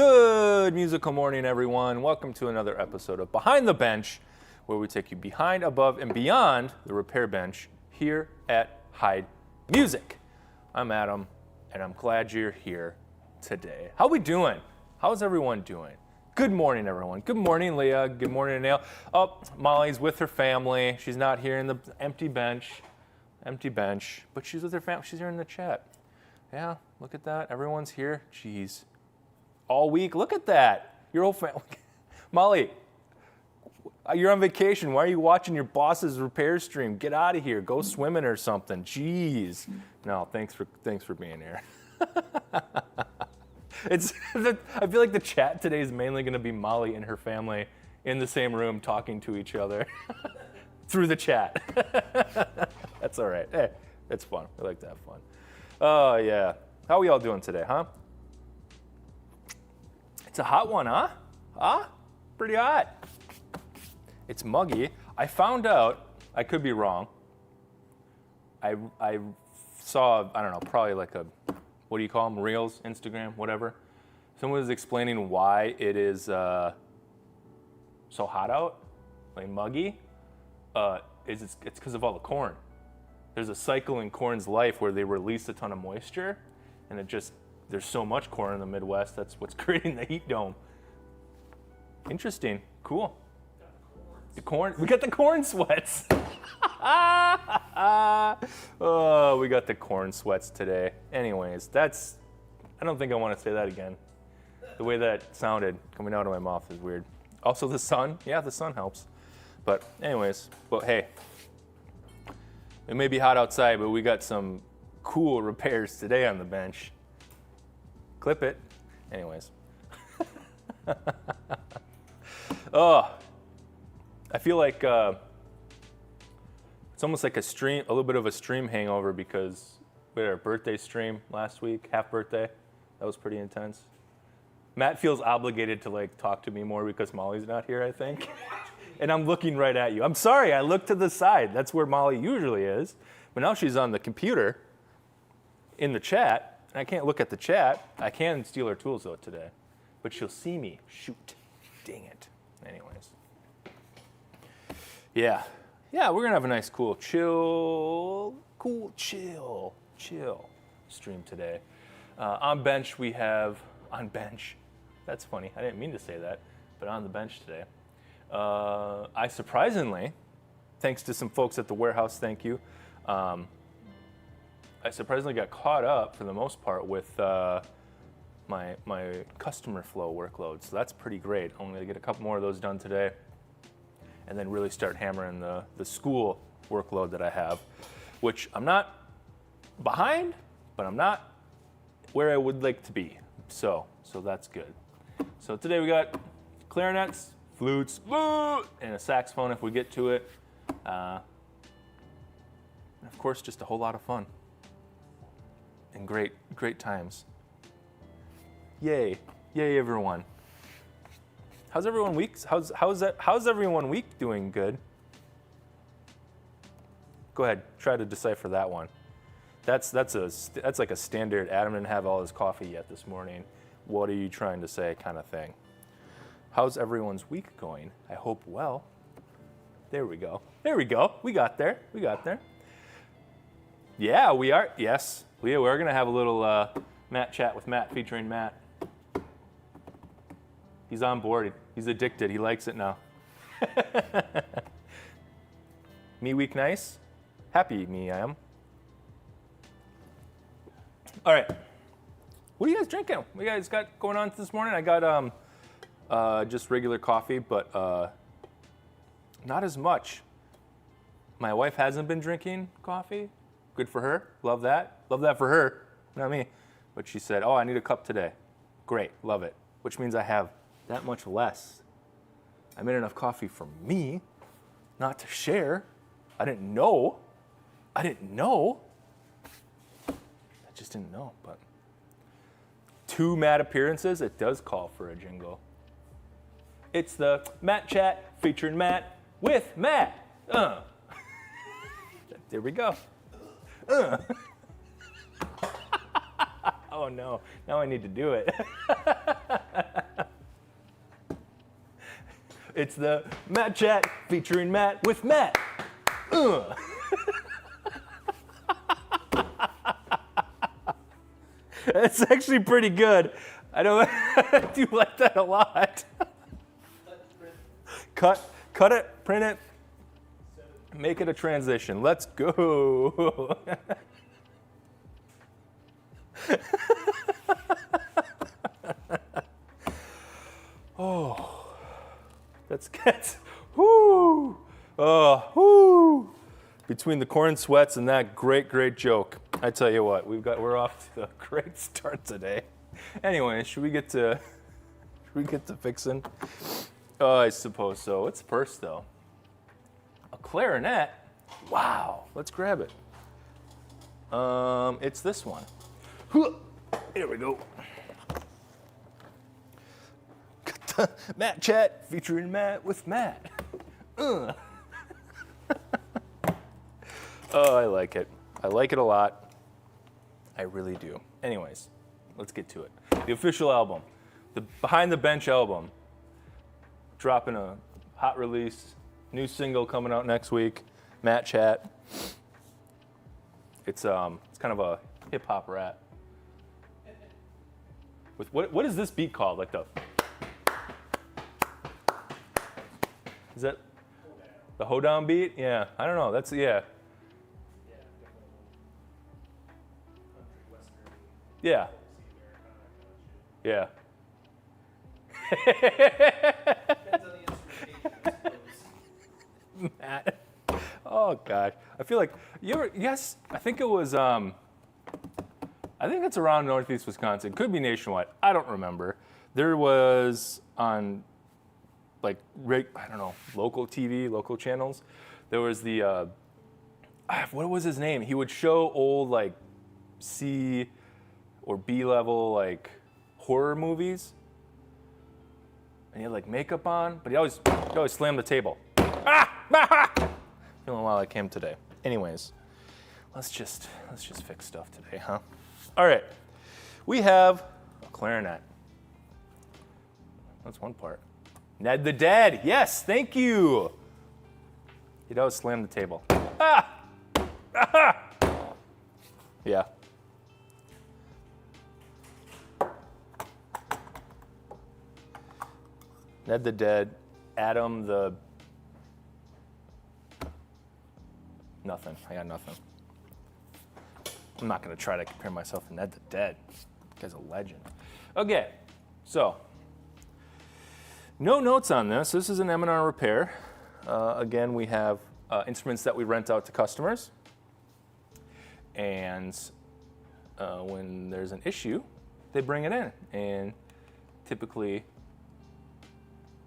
Good musical morning, everyone. Welcome to another episode of Behind the Bench, where we take you behind, above, and beyond the repair bench here at Heid Music. I'm Adam, and I'm glad you're here today. How we doing? How's everyone doing? Good morning, everyone. Good morning, Leah. Good morning, Neil. Oh, Molly's with her family. She's not here in the empty bench, but she's with her family. She's here in the chat. Yeah, look at that. Everyone's here. Jeez. All week. Look at that. Your whole family. Molly, you're on vacation. Why are you watching your boss's repair stream? Get out of here. Go swimming or something. Jeez. No, thanks for being here. I feel like the chat today is mainly going to be Molly and her family in the same room talking to each other through the chat. That's all right. Hey, it's fun. We like to have fun. Oh, yeah. How are we all doing today, huh? It's a hot one, huh? Huh? Pretty hot. It's muggy. I found out, I could be wrong. I saw, I don't know, probably like a, what do you call them? Reels, Instagram, whatever. Someone was explaining why it is so hot out, like muggy. It's because of all the corn. There's a cycle in corn's life where they release a ton of moisture, and there's so much corn in the Midwest, that's what's creating the heat dome. Interesting. Cool. The corn. We got the corn sweats. Oh, we got the corn sweats today. Anyways, I don't think I want to say that again. The way that sounded coming out of my mouth is weird. Also the sun. Yeah, the sun helps. But anyways, hey, it may be hot outside, but we got some cool repairs today on the bench. Clip it. Anyways. Oh, I feel like it's almost like a little bit of a stream hangover because we had our birthday stream last week, half birthday. That was pretty intense. Matt feels obligated to talk to me more because Molly's not here, I think. And I'm looking right at you. I'm sorry, I looked to the side. That's where Molly usually is. But now she's on the computer in the chat. And I can't look at the chat. I can steal her tools though today. But she'll see me. Shoot. Dang it. Anyways. Yeah. Yeah, we're going to have a nice, cool stream today. On bench, that's funny. I didn't mean to say that. But on the bench today. I surprisingly, thanks to some folks at the warehouse, thank you, I surprisingly got caught up for the most part with my customer flow workload. So that's pretty great. I'm going to get a couple more of those done today and then really start hammering the school workload that I have, which I'm not behind, but I'm not where I would like to be. So that's good. So today we got clarinets, flutes, and a saxophone if we get to it. And of course, just a whole lot of fun. And great times. Yay everyone. How's everyone week doing? Good. Go ahead, try to decipher that one. That's like a standard Adam didn't have all his coffee yet this morning. What are you trying to say kind of thing. How's everyone's week going? I hope well. There we go. We got there. Yeah, we are. Yes. We're going to have a little Matt chat with Matt featuring Matt. He's on board. He's addicted. He likes it now. Me week nice? Happy me I am. All right. What are you guys drinking? What you guys got going on this morning? I got just regular coffee, but not as much. My wife hasn't been drinking coffee. Good for her. Love that. Love that for her, not me. But she said, oh, I need a cup today. Great. Love it. Which means I have that much less. I made enough coffee for me, not to share. I didn't know. I just didn't know. But 2 Matt appearances, it does call for a jingle. It's the Matt Chat featuring Matt with Matt. There we go. Oh no, now I need to do it. It's the Matt Chat featuring Matt with Matt. That's actually pretty good. I do like that a lot. Cut it, print it, make it a transition. Let's go. Oh, that's whoo. Whoo. Between the corn sweats and that great joke, I tell you what, we're off to a great start today. Anyway, should we get to fixing? Oh, I suppose so. What's first though? A clarinet. Wow. Let's grab it. It's this one. Here we go. Matt Chat featuring Matt with Matt. Oh, I like it. I like it a lot. I really do. Anyways, let's get to it. The official album, the Behind the Bench album, dropping a hot release, new single coming out next week. Matt Chat. It's kind of a hip hop rap. With what is this beat called? Like the. Is that the hoedown beat? Yeah, I don't know. That's yeah. Yeah. Yeah. Matt. Oh gosh. I feel like yes, I think it was I think it's around Northeast Wisconsin. Could be nationwide. I don't remember. There was on like I don't know, local TV, local channels. There was the what was his name? He would show old like C or B level like horror movies, and he had like makeup on, but he always slammed the table. Feeling wild like him today. Anyways, let's just fix stuff today, huh? All right, we have a clarinet. That's one part. Ned the Dead. Yes, thank you. He'd always slam the table. Yeah. Ned the Dead, Adam the... Nothing. I got nothing. I'm not going to try to compare myself to Ned the Dead. That guy's a legend. Okay, so no notes on this. This is an M&R repair. Again, we have instruments that we rent out to customers. And when there's an issue, they bring it in. And typically,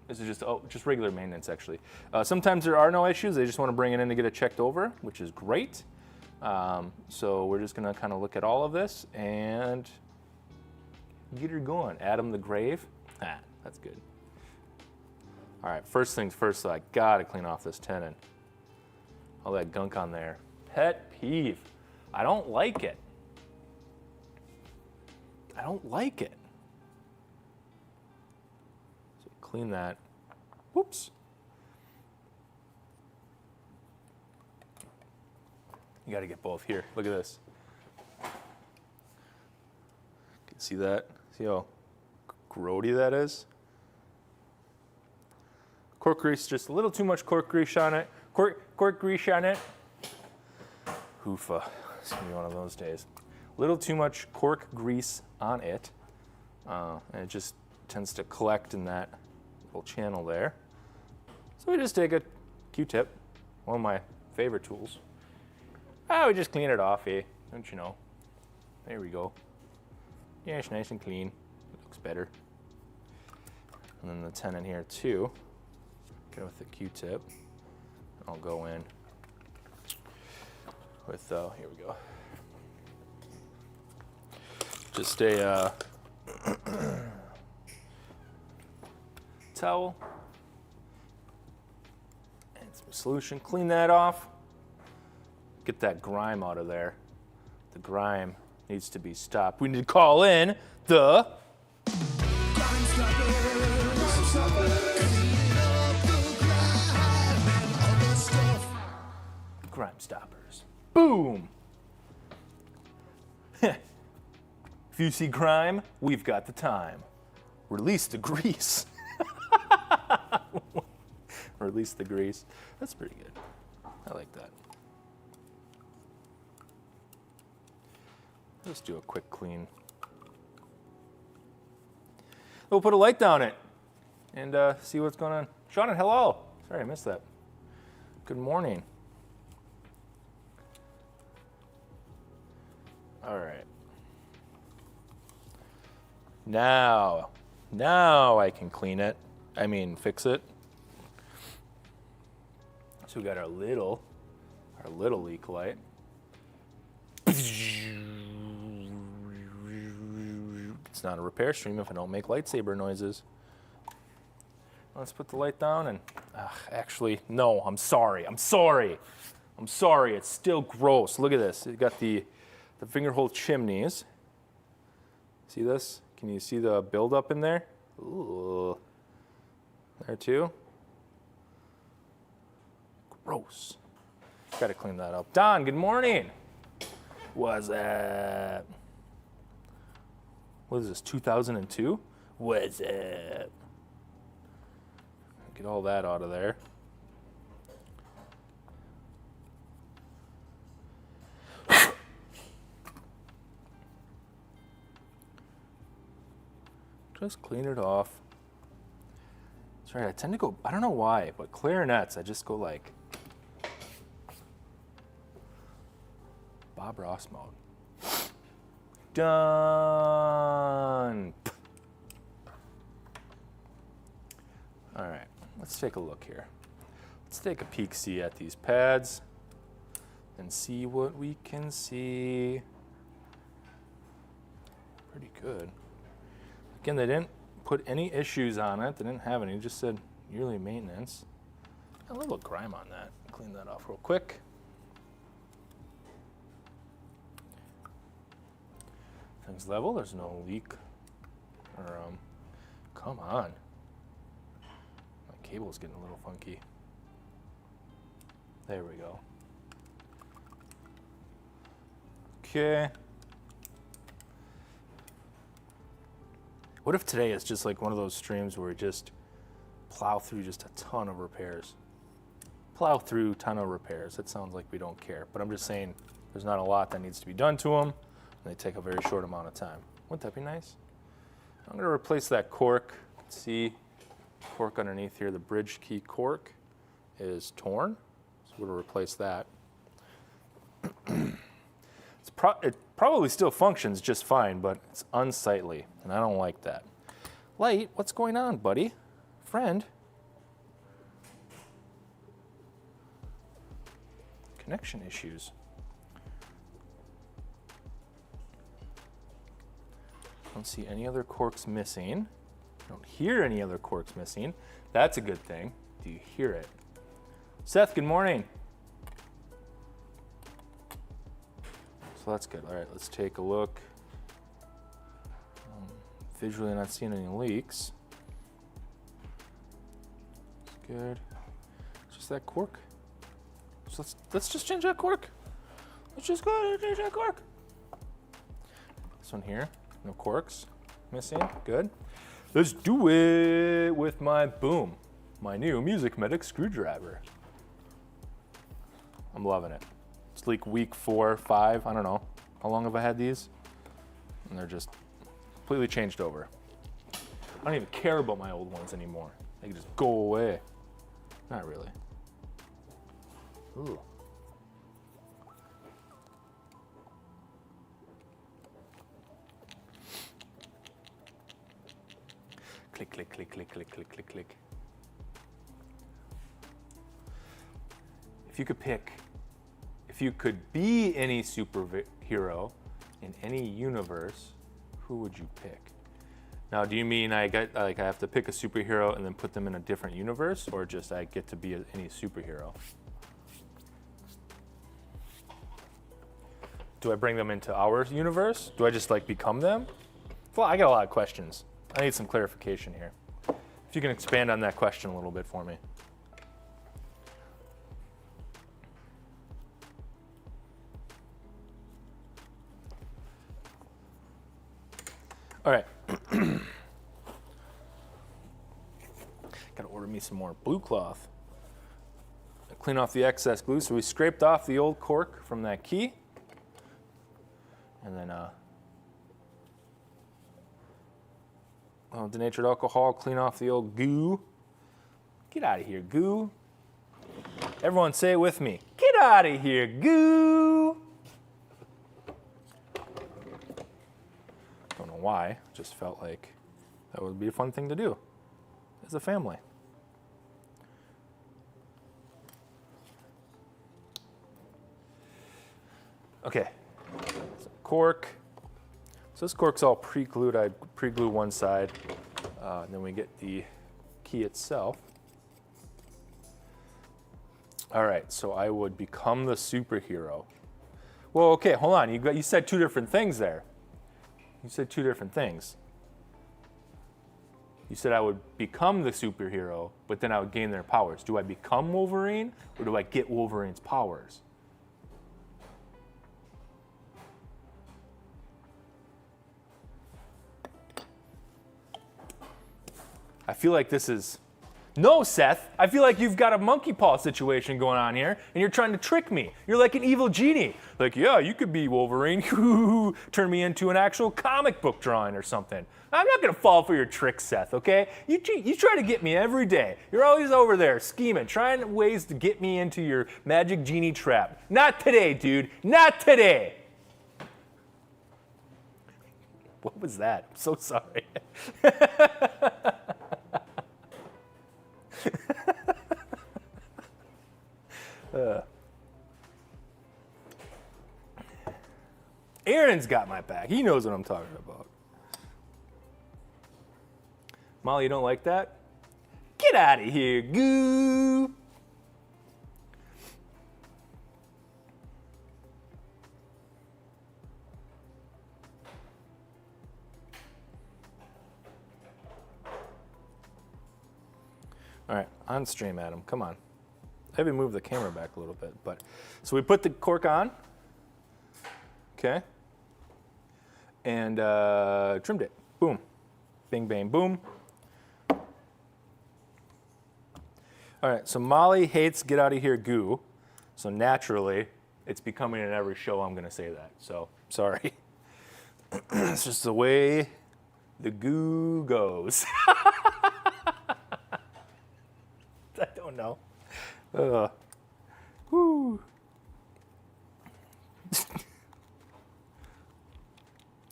this is just regular maintenance, actually. Sometimes there are no issues. They just want to bring it in to get it checked over, which is great. So we're just going to kind of look at all of this and get her going. Adam the Grave. That's good. All right, first things first, so I got to clean off this tenon. All that gunk on there. Pet peeve. I don't like it. I don't like it. So clean that. Whoops. You got to get both here. Look at this. You can see that? See how grody that is? Cork grease, just a little too much cork grease on it. Cork grease on it. Hoofa. It's going to be one of those days. A little too much cork grease on it. And it just tends to collect in that little channel there. So we just take a Q-tip, one of my favorite tools. We just clean it off, don't you know? There we go. Yeah, it's nice and clean. It looks better. And then the tenon here too. Go with the Q-tip. I'll go in with, here we go. Just a towel and some solution. Clean that off. Get that grime out of there. The grime needs to be stopped. We need to call in the... stoppers. Boom! If you see crime, we've got the time. Release the grease. Release the grease. That's pretty good. I like that. Let's do a quick clean. We'll put a light down it and see what's going on. Shannon, hello. Sorry, I missed that. Good morning. All right. Now I can clean it. I mean, fix it. So we got our little leak light. It's not a repair stream if I don't make lightsaber noises. Let's put the light down and, actually, no, I'm sorry. It's still gross. Look at this. You got the fingerhole chimneys. See this? Can you see the buildup in there? Ooh. There too. Gross. Got to clean that up. Don, good morning. What's that? What is this, 2002? What's that? Get all that out of there. Just clean it off. That's right, I tend to go, I don't know why, but clarinets, I just go like Bob Ross mode. Done. All right, let's take a look here. Let's take a peek-see at these pads and see what we can see. Pretty good. Again, they didn't put any issues on it. They didn't have any, just said yearly maintenance. A little grime on that. Clean that off real quick. Things level, there's no leak. Or, come on. My cable's getting a little funky. There we go. Okay. What if today is just like one of those streams where we just plow through just a ton of repairs? Plow through a ton of repairs. That sounds like we don't care. But I'm just saying there's not a lot that needs to be done to them. And they take a very short amount of time. Wouldn't that be nice? I'm going to replace that cork. See, cork underneath here, the bridge key cork is torn. So we're going to replace that. It probably still functions just fine, but it's unsightly, and I don't like that. Light, what's going on, buddy? Friend? Connection issues. Don't see any other corks missing. Don't hear any other corks missing. That's a good thing. Do you hear it? Seth, good morning. So that's good. All right, let's take a look. Visually not seeing any leaks. That's good. It's just that cork. So let's just change that cork. Let's just go ahead and change that cork. This one here, no corks missing. Good. Let's do it with my boom, my new Music Medic screwdriver. I'm loving it. It's like week 4, 5, I don't know. How long have I had these? And they're just completely changed over. I don't even care about my old ones anymore. They can just go away. Not really. Ooh. Click, click, click, click, click, click, click, click. If you could be any superhero in any universe, who would you pick? Now, do you mean I have to pick a superhero and then put them in a different universe, or just I get to be any superhero? Do I bring them into our universe? Do I just like become them? Well, I got a lot of questions. I need some clarification here. If you can expand on that question a little bit for me. All right. Gotta order me some more blue cloth. Clean off the excess glue. So we scraped off the old cork from that key. And then denatured alcohol, clean off the old goo. Get out of here, goo. Everyone say it with me. Get out of here, goo. Don't know why, just felt like that would be a fun thing to do as a family. Okay, so cork. So this cork's all pre-glued. I pre-glue one side, and then we get the key itself. All right, so I would become the superhero. Well, okay, hold on. You said two different things there. You said two different things. You said I would become the superhero, but then I would gain their powers. Do I become Wolverine, or do I get Wolverine's powers? I feel like this is... No, Seth, I feel like you've got a monkey paw situation going on here, and you're trying to trick me. You're like an evil genie. Like, yeah, you could be Wolverine. Turn me into an actual comic book drawing or something. I'm not going to fall for your trick, Seth, okay? You try to get me every day. You're always over there scheming, trying ways to get me into your magic genie trap. Not today, dude. Not today. What was that? I'm so sorry. Aaron's got my back. He knows what I'm talking about. Molly, you don't like that? Get out of here, goo! All right, on stream, Adam. Come on. Maybe move the camera back a little bit. But so we put the cork on. Okay. And trimmed it. Boom. Bing, bang, boom. All right, so Molly hates get out of here goo. So naturally, it's becoming in every show I'm going to say that. So, sorry. It's just the way the goo goes. I don't know. Whoo.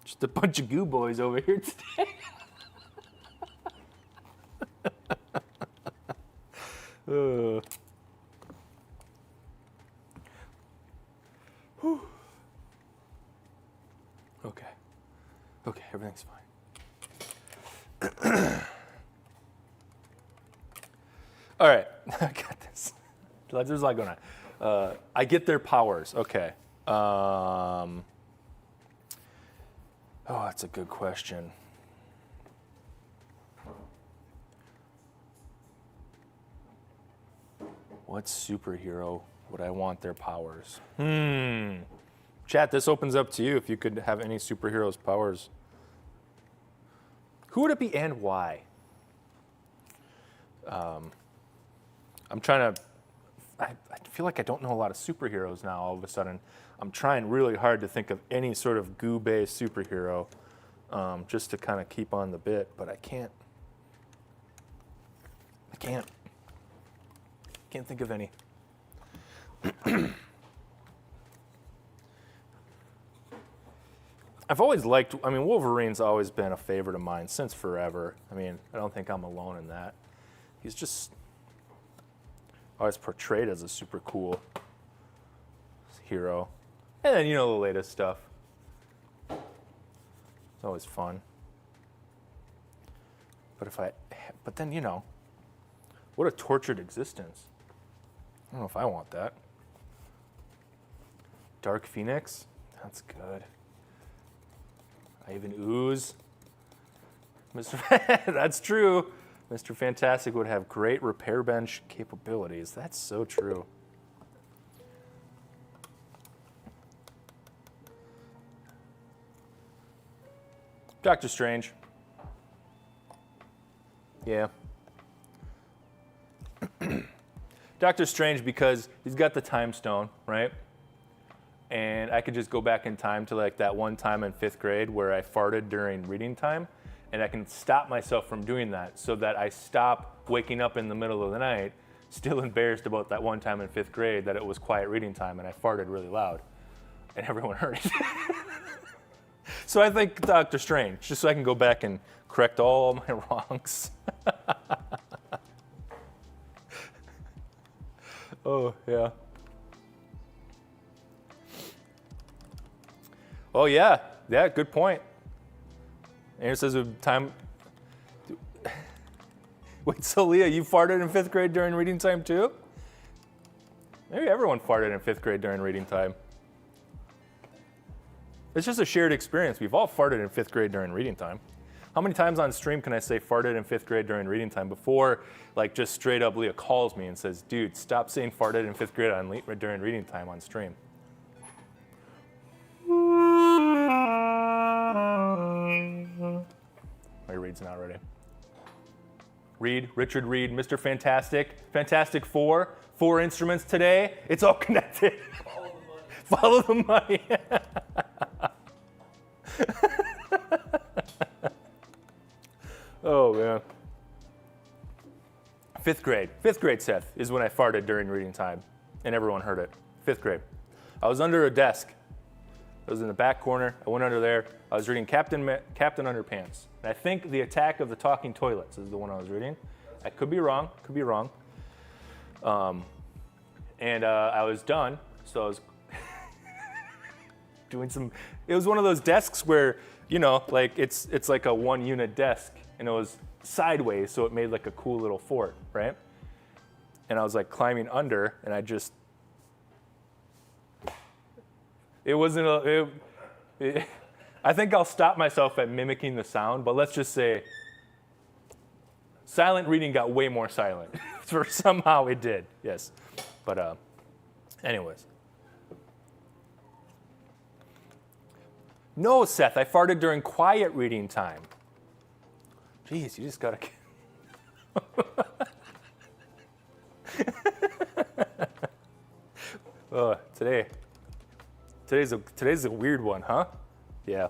Just a bunch of goo boys over here today. Okay. Okay, everything's fine. All right, I got this. There's a lot going on. I get their powers. Okay. Oh, that's a good question. What superhero would I want their powers? Chat, this opens up to you if you could have any superhero's powers. Who would it be and why? I'm trying to, I feel like I don't know a lot of superheroes now all of a sudden. I'm trying really hard to think of any sort of goo-based superhero just to kind of keep on the bit, but I can't think of any. I've always liked, Wolverine's always been a favorite of mine since forever. I don't think I'm alone in that. He's just always portrayed as a super cool hero. And then, the latest stuff. It's always fun. But then, what a tortured existence. I don't know if I want that. Dark Phoenix? That's good. I even ooze. That's true. Mr. Fantastic would have great repair bench capabilities. That's so true. Doctor Strange. Yeah. Doctor Strange because he's got the time stone, right? And I could just go back in time to like that one time in 5th grade where I farted during reading time, and I can stop myself from doing that so that I stop waking up in the middle of the night still embarrassed about that one time in 5th grade that it was quiet reading time and I farted really loud and everyone heard it. So I think Doctor Strange, just so I can go back and correct all my wrongs. Oh, yeah. Oh, yeah. Yeah, good point. Aaron says a time. Wait, so Leah, you farted in 5th grade during reading time too? Maybe everyone farted in 5th grade during reading time. It's just a shared experience. We've all farted in 5th grade during reading time. How many times on stream can I say farted in 5th grade during reading time before, like, just straight up Leah calls me and says, dude, stop saying farted in 5th grade during reading time on stream. My Reed's not ready. Reed, Richard Reed, Mr. Fantastic, Fantastic Four, 4 instruments today. It's all connected. Follow the money. Oh, man. 5th grade, Seth, is when I farted during reading time, and everyone heard it. 5th grade. I was under a desk. I was in the back corner. I went under there. I was reading Captain Underpants. And I think The Attack of the Talking Toilets is the one I was reading. I could be wrong. And I was done, so I was doing some. It was one of those desks where, you know, like it's like a 1-unit desk, and it was sideways, so it made like a cool little fort, right? And I was like climbing under, and I just. It wasn't a. I think I'll stop myself at mimicking the sound, but let's just say silent reading got way more silent. For somehow it did, yes. But anyways. No, Seth, I farted during quiet reading time. Jeez, you just gotta. Today's a weird one, huh? Yeah.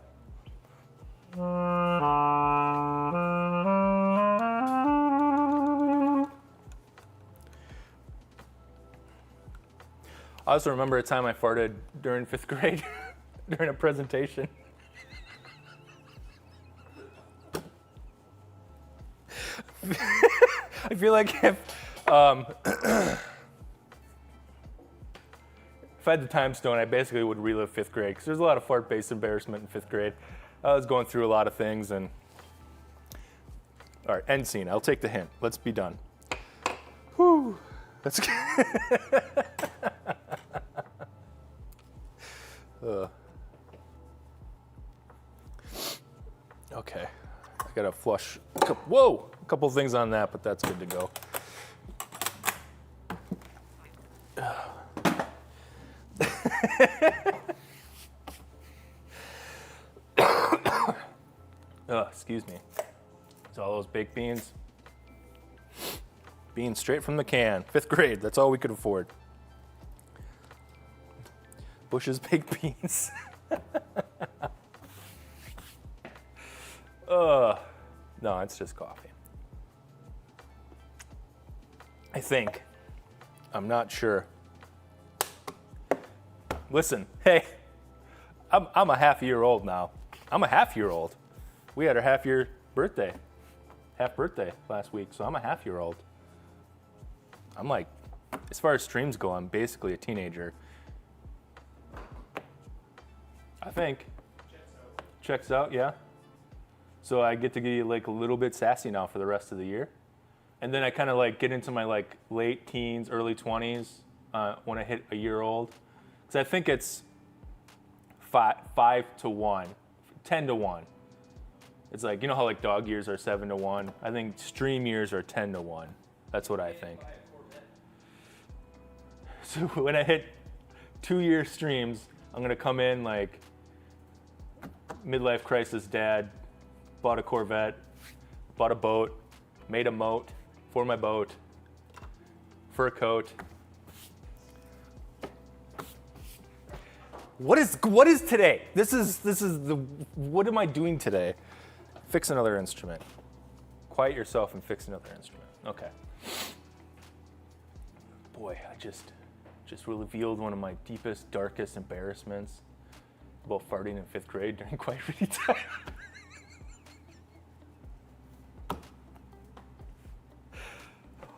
I also remember a time I farted during 5th grade during a presentation. I feel like if I had the time stone, I basically would relive 5th grade because there's a lot of fart-based embarrassment in 5th grade. I was going through a lot of things and. All right, end scene. I'll take the hint. Let's be done. Whew. Let's get. Okay, I gotta flush. Whoa, a couple things on that, but that's good to go. Excuse me. It's all those baked beans. Beans straight from the can. 5th grade, that's all we could afford. Bush's baked beans. No, it's just coffee. I think. I'm not sure. Listen, hey, I'm a half-year old now. I'm a half-year-old. We had our half birthday last week, so I'm a half-year-old. I'm like, as far as streams go, I'm basically a teenager. I think. Checks out, yeah. So I get to get like a little bit sassy now for the rest of the year. And then I kind of like get into my like late teens, early 20s when I hit a year old. Because I think it's 5 to 1, 10 to 1. It's like, you know how like dog years are 7 to 1? I think stream years are 10 to 1. That's what I think. So when I hit 2-year streams, I'm gonna come in like midlife crisis dad, bought a Corvette, bought a boat, made a moat for my boat, fur coat. What is today? This is what am I doing today? Fix another instrument. Quiet yourself and fix another instrument. Okay. Boy, I just revealed one of my deepest, darkest embarrassments about farting in 5th grade during quiet reading time.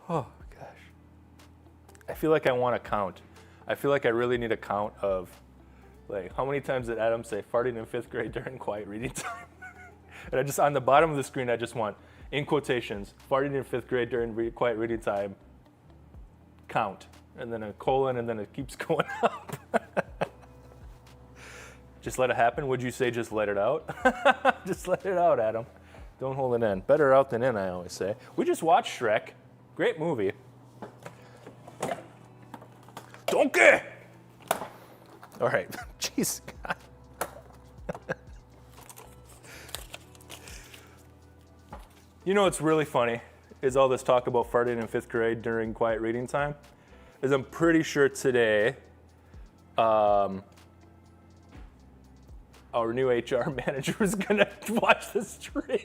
Oh gosh. I feel like I want to count. I feel like I really need a count of, like, how many times did Adam say farting in 5th grade during quiet reading time? And I just, on the bottom of the screen, I just want, in quotations, farting in 5th grade during quiet reading time, count. And then a colon, and then it keeps going up. Just let it happen? Would you say just let it out? Just let it out, Adam. Don't hold it in. Better out than in, I always say. We just watched Shrek. Great movie. Donkey! All right. Jeez, God. You know what's really funny is all this talk about farting in 5th grade during quiet reading time. Is I'm pretty sure today, our new HR manager is gonna watch the stream.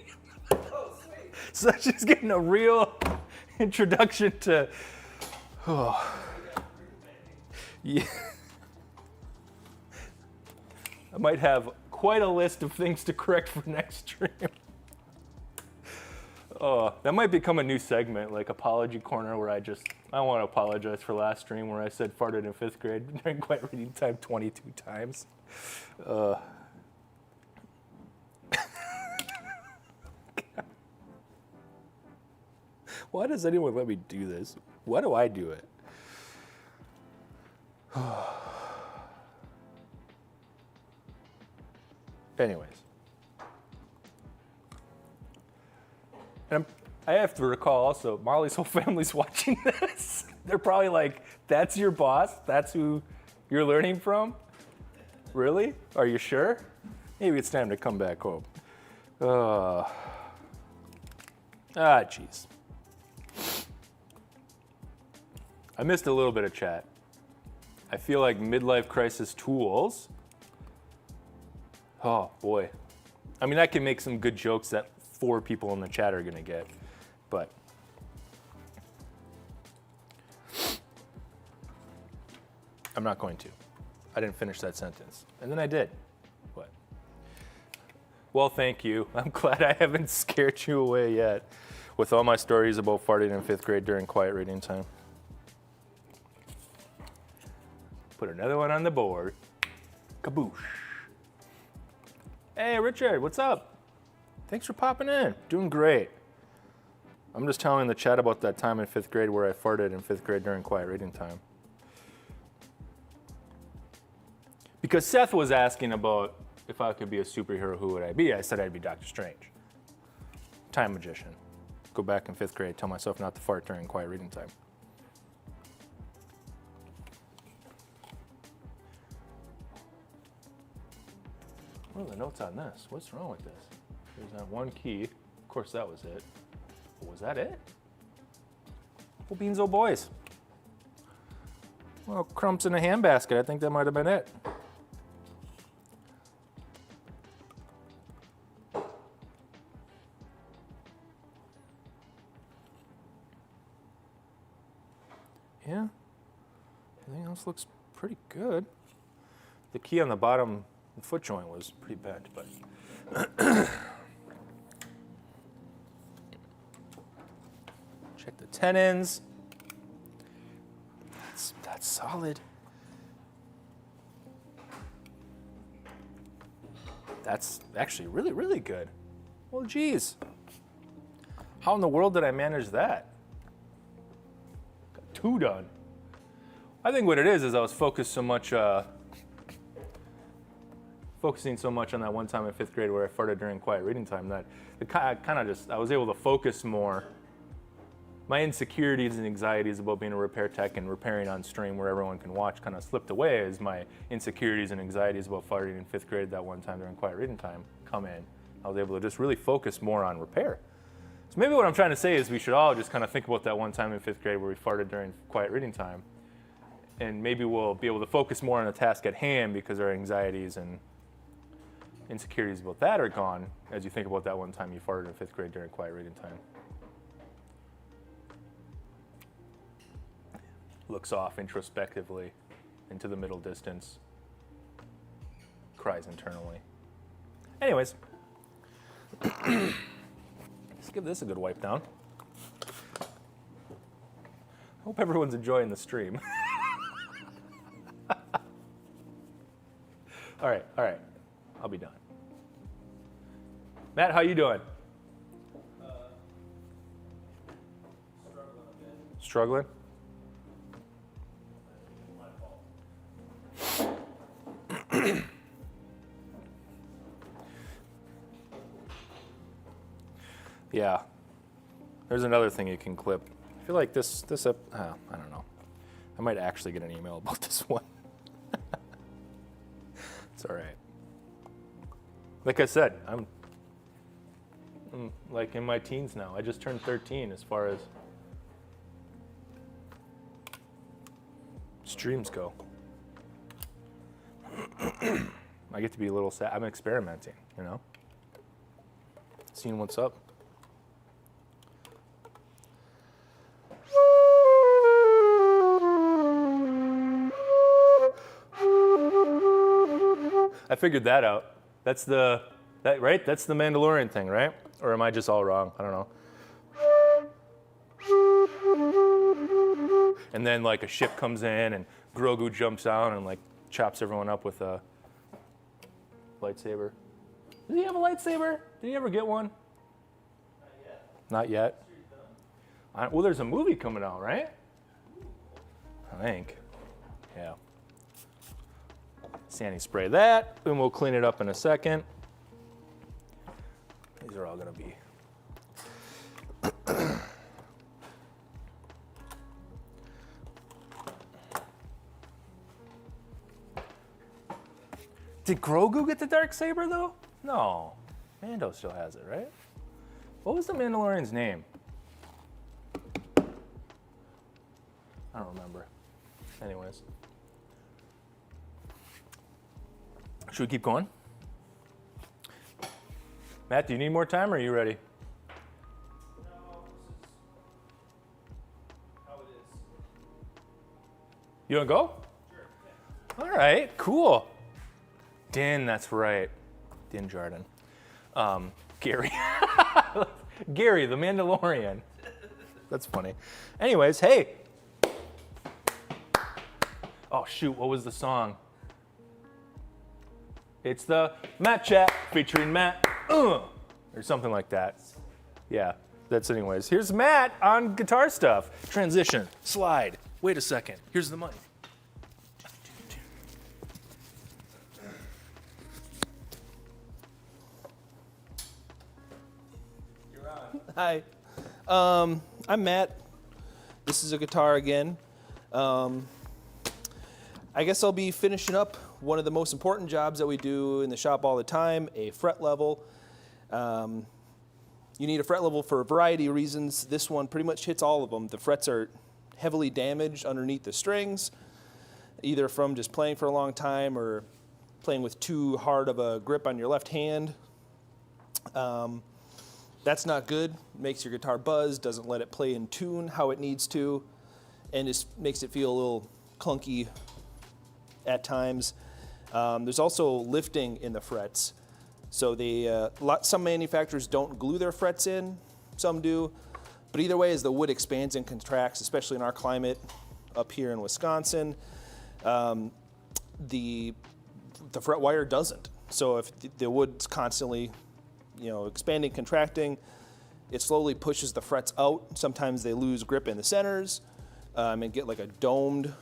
Oh, sweet. So she's getting a real introduction to. Oh. Yeah. I might have quite a list of things to correct for next stream. Oh, that might become a new segment, like Apology Corner, where I want to apologize for last stream where I said farted in 5th grade during quiet reading time 22 times. Why does anyone let me do this? Why do I do it? Anyways. And I have to recall also, Molly's whole family's watching this. They're probably like, that's your boss? That's who you're learning from? Really? Are you sure? Maybe it's time to come back home. Jeez. I missed a little bit of chat. I feel like midlife crisis tools. Oh boy. I mean, I can make some good jokes that 4 people in the chat are gonna get, but. I'm not going to. I didn't finish that sentence. And then I did. What? Well, thank you. I'm glad I haven't scared you away yet with all my stories about farting in 5th grade during quiet reading time. Put another one on the board. Kaboosh. Hey, Richard, what's up? Thanks for popping in. Doing great. I'm just telling the chat about that time in 5th grade where I farted in 5th grade during quiet reading time. Because Seth was asking about if I could be a superhero, who would I be? I said I'd be Doctor Strange. Time magician. Go back in 5th grade, tell myself not to fart during quiet reading time. What are the notes on this? What's wrong with this? There's that one key. Of course, that was it. But was that it? Well, beans, oh boys. Well, crumbs in a handbasket. I think that might have been it. Yeah. Everything else looks pretty good. The key on the bottom foot joint was pretty bent, but. Check the tenons. That's solid. That's actually really, really good. Well, geez. How in the world did I manage that? Got 2 done. I think what it is I was focusing so much on that one time in 5th grade where I farted during quiet reading time that I was able to focus more. My insecurities and anxieties about being a repair tech and repairing on stream where everyone can watch kind of slipped away as my insecurities and anxieties about farting in 5th grade that one time during quiet reading time come in. I was able to just really focus more on repair. So maybe what I'm trying to say is we should all just kind of think about that one time in 5th grade where we farted during quiet reading time. And maybe we'll be able to focus more on the task at hand because our anxieties and insecurities about that are gone as you think about that one time you farted in 5th grade during quiet reading time. Looks off introspectively into the middle distance, cries internally. Anyways, let's give this a good wipe down. Hope everyone's enjoying the stream. All right, I'll be done. Matt, how you doing? Struggling? Yeah. There's another thing you can clip. I feel like this I don't know. I might actually get an email about this one. It's all right. Like I said, I'm like in my teens now. I just turned 13 as far as streams go. I get to be a little sad. I'm experimenting, you know? Seeing what's up. I figured that out. That's right? That's the Mandalorian thing, right? Or am I just all wrong? I don't know. And then like a ship comes in and Grogu jumps out and like chops everyone up with a lightsaber. Does he have a lightsaber? Did he ever get one? Not yet. Not yet? Well, there's a movie coming out, right? I think. Yeah. Sandy spray that, and we'll clean it up in a second. These are all gonna be. Did Grogu get the Darksaber though? No. Mando still has it, right? What was the Mandalorian's name? I don't remember. Anyways. Should we keep going? Matt, do you need more time or are you ready? No, this is how it is. You wanna go? Sure. Yeah. All right, cool. Din, that's right. Din Djarin. Gary. Gary, the Mandalorian. That's funny. Anyways, hey. Oh shoot, what was the song? It's the Matt Chat featuring Matt, or something like that. Yeah, that's anyways. Here's Matt on guitar stuff. Transition, slide. Wait a second, here's the mic. You're on. Hi, I'm Matt. This is a guitar again. I guess I'll be finishing up one of the most important jobs that we do in the shop all the time, a fret level. You need a fret level for a variety of reasons. This one pretty much hits all of them. The frets are heavily damaged underneath the strings, either from just playing for a long time or playing with too hard of a grip on your left hand. That's not good. Makes your guitar buzz, doesn't let it play in tune how it needs to, and just makes it feel a little clunky at times. There's also lifting in the frets. So some manufacturers don't glue their frets in, some do. But either way, as the wood expands and contracts, especially in our climate up here in Wisconsin, the fret wire doesn't. So if the wood's constantly expanding, contracting, it slowly pushes the frets out. Sometimes they lose grip in the centers and get like a domed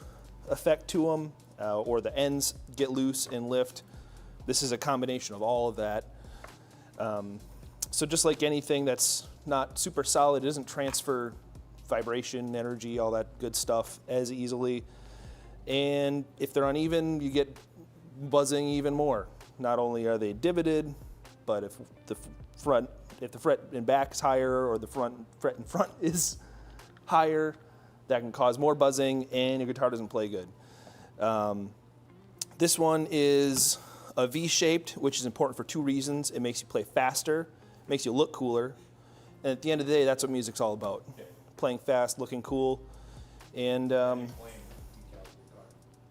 effect to them, or the ends get loose and lift. This is a combination of all of that. So just like anything that's not super solid, it doesn't transfer vibration, energy, all that good stuff as easily. And if they're uneven, you get buzzing even more. Not only are they divoted, but if front, if the fret in back is higher or the fret in front is higher, that can cause more buzzing and your guitar doesn't play good. This one is a V-shaped, which is important for 2 reasons. It makes you play faster, makes you look cooler, and at the end of the day, that's what music's all about. Playing fast, looking cool, and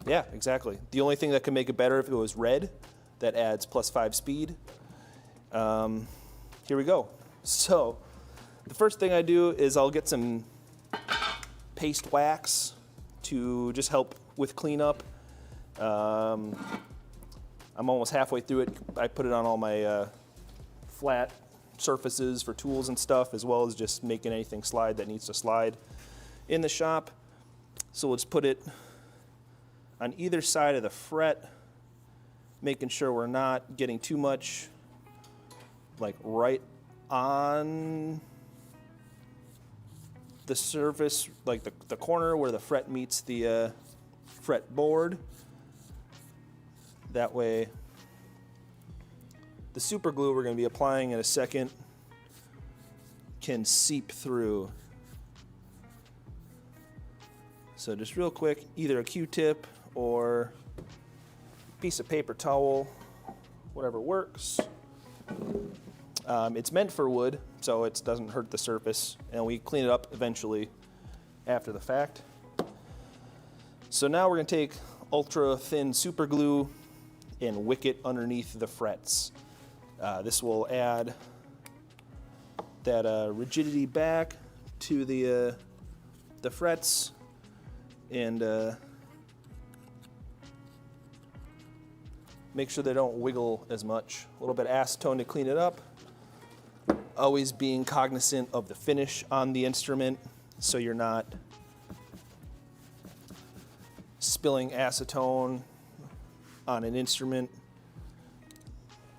yeah, exactly. The only thing that could make it better if it was red, that adds +5 speed. Here we go. So the first thing I do is I'll get some paste wax to just help with cleanup. I'm almost halfway through it. I put it on all my flat surfaces for tools and stuff, as well as just making anything slide that needs to slide in the shop. So let's put it on either side of the fret, making sure we're not getting too much like right on the surface, like the corner where the fret meets the fretboard. That way, the super glue we're going to be applying in a second can seep through. So just real quick, either a Q-tip or a piece of paper towel, whatever works. It's meant for wood, so it doesn't hurt the surface, and we clean it up eventually after the fact. So now we're going to take ultra thin super glue and wick it underneath the frets. This will add that rigidity back to the frets, and make sure they don't wiggle as much. A little bit of acetone to clean it up. Always being cognizant of the finish on the instrument, so you're not spilling acetone on an instrument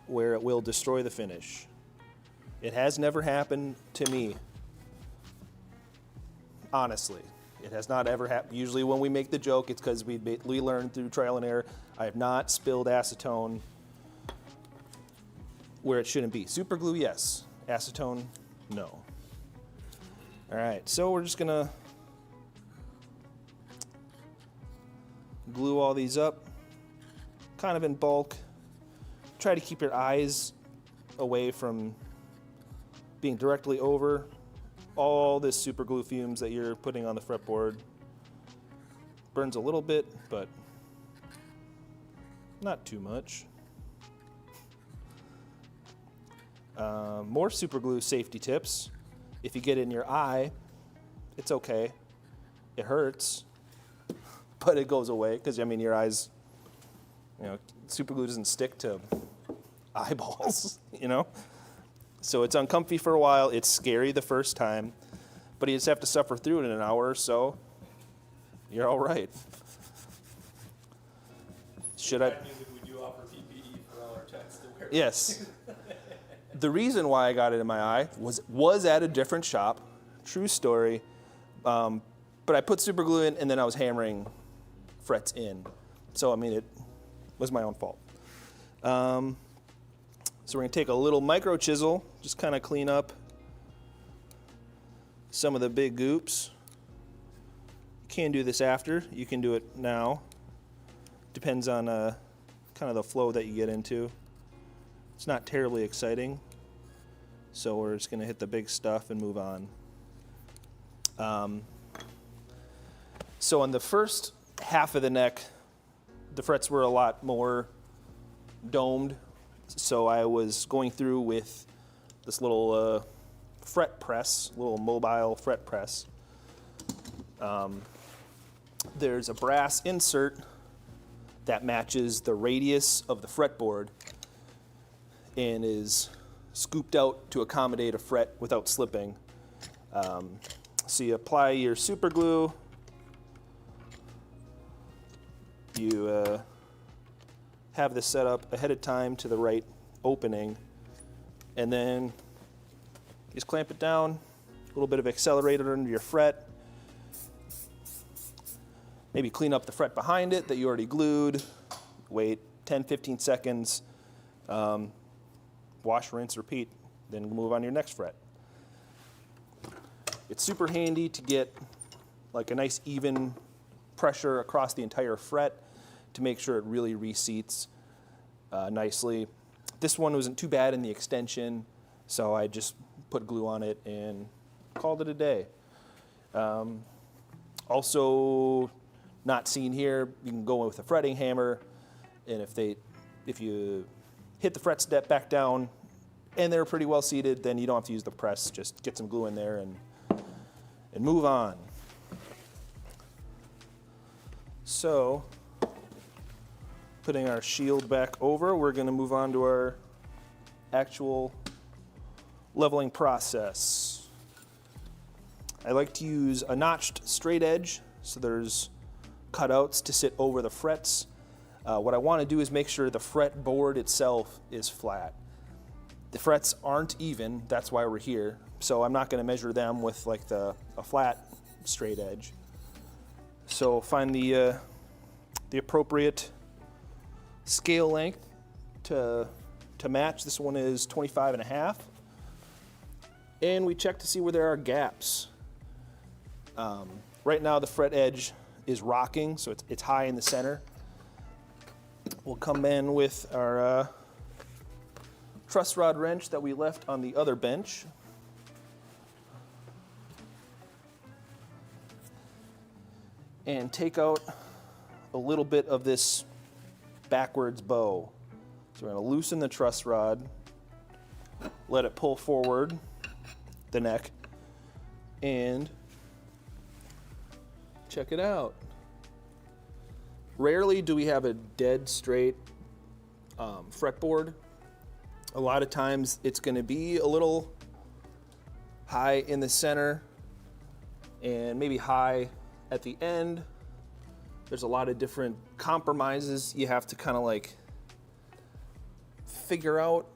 where it will destroy the finish. It has never happened to me. Honestly, it has not ever happened. Usually when we make the joke, it's because we learn through trial and error. I have not spilled acetone where it shouldn't be. Super glue, yes. Acetone, no. All right, so we're just gonna glue all these up, kind of in bulk. Try to keep your eyes away from being directly over all this super glue fumes that you're putting on the fretboard. Burns a little bit, but not too much. More super glue safety tips. If you get it in your eye, it's okay. It hurts, but it goes away because, I mean, your eyes, super glue doesn't stick to eyeballs, So it's uncomfy for a while. It's scary the first time, but you just have to suffer through it in an hour or so. You're all right. Should I? We do offer PPE for all our techs to wear. Yes. The reason why I got it in my eye was at a different shop. True story. But I put super glue in, and then I was hammering frets in. So, I mean, it was my own fault. So we're going to take a little micro chisel, just kind of clean up some of the big goops. You can do this after. You can do it now. Depends on kind of the flow that you get into. It's not terribly exciting. So we're just going to hit the big stuff and move on. So on the first half of the neck, the frets were a lot more domed. So I was going through with this little fret press, little mobile fret press. There's a brass insert that matches the radius of the fretboard and is scooped out to accommodate a fret without slipping. So you apply your super glue. You have this set up ahead of time to the right opening, and then just clamp it down, a little bit of accelerator under your fret. Maybe clean up the fret behind it that you already glued. Wait 10, 15 seconds. Wash, rinse, repeat. then move on to your next fret. It's super handy to get like a nice even pressure across the entire fret to make sure it really reseats nicely. This one wasn't too bad in the extension, so I just put glue on it and called it a day. Also, not seen here, you can go with a fretting hammer, and if you hit the fret step back down and they're pretty well seated, then you don't have to use the press. Just get some glue in there and move on. So, putting our shield back over, we're going to move on to our actual leveling process. I like to use a notched straight edge, so there's cutouts to sit over the frets. What I want to do is make sure the fretboard itself is flat. The frets aren't even, that's why we're here, so I'm not going to measure them with like a flat straight edge. So find the appropriate scale length to match. This one is 25.5. And we check to see where there are gaps. Right now the fret edge is rocking, so it's high in the center. We'll come in with our truss rod wrench that we left on the other bench. And take out a little bit of this backwards bow. So we're going to loosen the truss rod, let it pull forward the neck, and check it out. Rarely do we have a dead straight fretboard. A lot of times it's going to be a little high in the center and maybe high at the end. There's a lot of different compromises you have to kind of like figure out